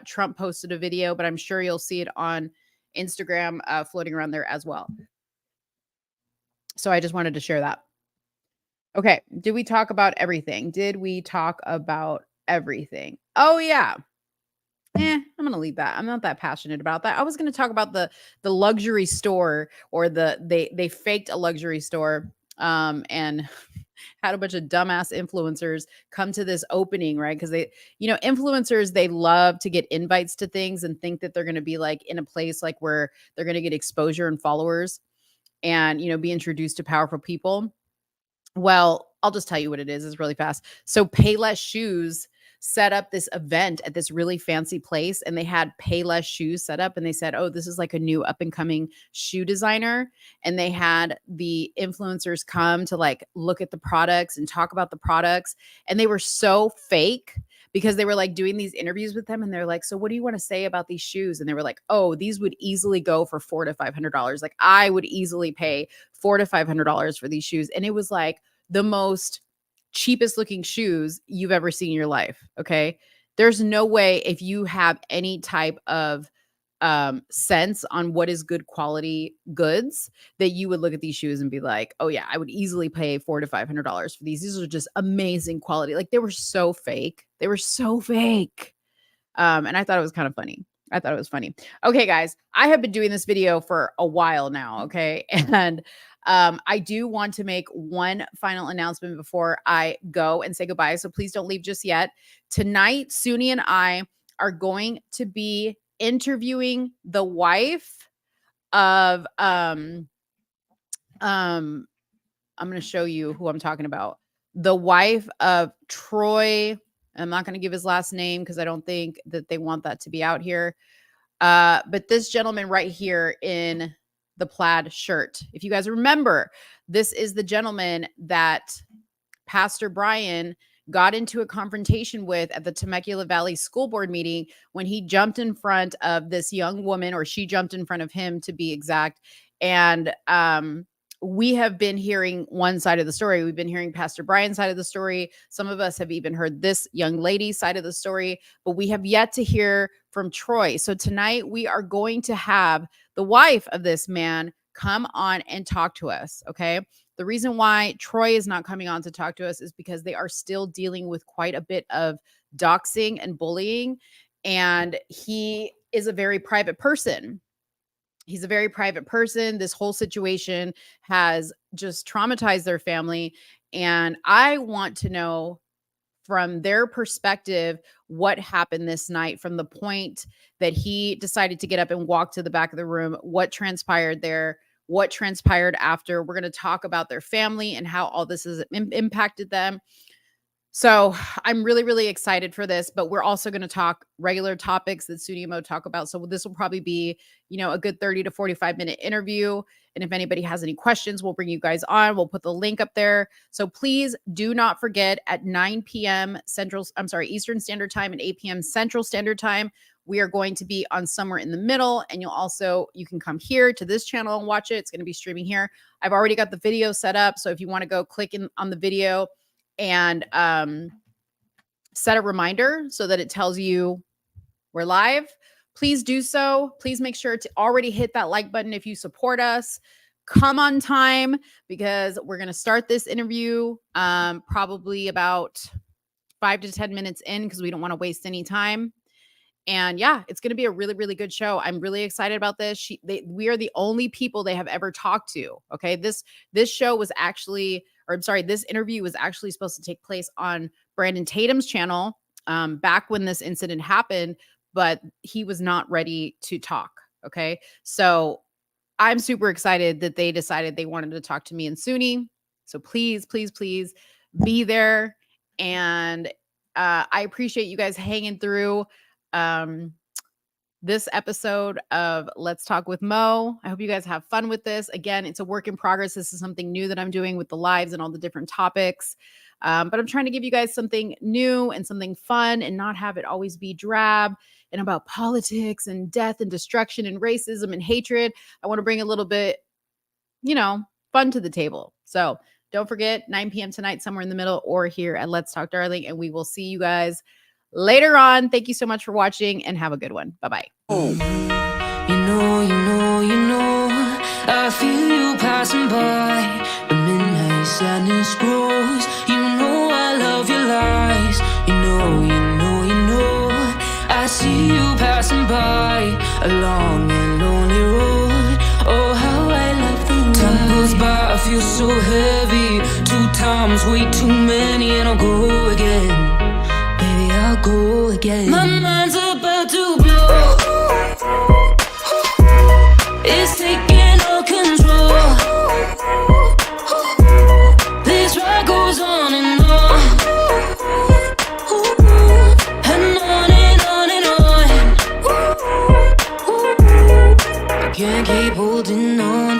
Trump posted a video, but I'm sure you'll see it on Instagram floating around there as well. So I just wanted to share that. Okay. Did we talk about everything? Did we talk about everything? Oh yeah. I'm gonna leave that. I'm not that passionate about that. I was gonna talk about the luxury store, or they faked a luxury store and had a bunch of dumbass influencers come to this opening, right? Because influencers, they love to get invites to things and think that they're gonna be like in a place like where they're gonna get exposure and followers and be introduced to powerful people. Well, I'll just tell you what it is. It's really fast. So Payless Shoes set up this event at this really fancy place, and they had Payless Shoes set up, and they said, oh, this is like a new up and coming shoe designer. And they had the influencers come to like look at the products and talk about the products. And they were so fake because they were like doing these interviews with them, and they're like, so what do you want to say about these shoes? And they were like, oh, these would easily go for $400 to $500. Like I would easily pay $400 to $500 for these shoes. And it was like the most cheapest looking shoes you've ever seen in your life. Okay. There's no way, if you have any type of sense on what is good quality goods, that you would look at these shoes and be like, oh yeah, I would easily pay $400 to $500 for these. These are just amazing quality. Like they were so fake. They were so fake. And I thought it was kind of funny. I thought it was funny. Okay, guys, I have been doing this video for a while now. Okay. And I do want to make one final announcement before I go and say goodbye. So please don't leave just yet. Tonight, Suni and I are going to be interviewing the wife of I'm going to show you who I'm talking about. The wife of Troy. I'm not going to give his last name because I don't think that they want that to be out here. But this gentleman right here in the plaid shirt, if you guys remember, this is the gentleman that Pastor Brian got into a confrontation with at the Temecula Valley School Board meeting when he jumped in front of this young woman, or she jumped in front of him to be exact. And we have been hearing one side of the story. We've been hearing Pastor Brian's side of the story. Some of us have even heard this young lady's side of the story, but we have yet to hear from Troy. So tonight we are going to have the wife of this man come on and talk to us. Okay. The reason why Troy is not coming on to talk to us is because they are still dealing with quite a bit of doxing and bullying. And he is a very private person. He's a very private person. This whole situation has just traumatized their family. And I want to know from their perspective what happened this night, from the point that he decided to get up and walk to the back of the room, what transpired there, what transpired after. We're going to talk about their family and how all this has impacted them. So I'm really, really excited for this, but we're also going to talk regular topics that Suni and Mo talk about. So this will probably be, a good 30 to 45 minute interview. And if anybody has any questions, we'll bring you guys on. We'll put the link up there. So please do not forget, at 9 p.m. Eastern Standard Time and 8 p.m. Central Standard Time, we are going to be on Somewhere in the Middle. And you can come here to this channel and watch it. It's going to be streaming here. I've already got the video set up. So if you want to go click on the video and set a reminder so that it tells you we're live, please do so. Please make sure to already hit that like button if you support us. come on time because we're going to start this interview probably about 5 to 10 minutes in because we don't want to waste any time. And yeah, it's going to be a really, really good show. I'm really excited about this. We are the only people they have ever talked to. Okay. This show was actually, or I'm sorry, this interview was actually supposed to take place on Brandon Tatum's channel back when this incident happened, but he was not ready to talk. Okay. So I'm super excited that they decided they wanted to talk to me and Suni. So please, please, please be there. And I appreciate you guys hanging through this episode of Let's Talk with Mo. I hope you guys have fun with this. Again, it's a work in progress. This is something new that I'm doing with the lives and all the different topics. But I'm trying to give you guys something new and something fun and not have it always be drab and about politics and death and destruction and racism and hatred. I want to bring a little bit, fun to the table. So don't forget, 9 p.m. tonight, somewhere in the middle or here at Let's Talk Darling. And we will see you guys later on. Thank you so much for watching and have a good one. Bye-bye. You know, I feel you passing by. The midnight sadness grows. You know I love your lies. You know, I see you passing by along a lonely road. Oh, how I love the way. Time goes by, I feel so heavy. 2 times, way too many, and I'll go again. I'll go again. My mind's about to blow. It's taking all control. This ride goes on and on. And on and on and on. I can't keep holding on.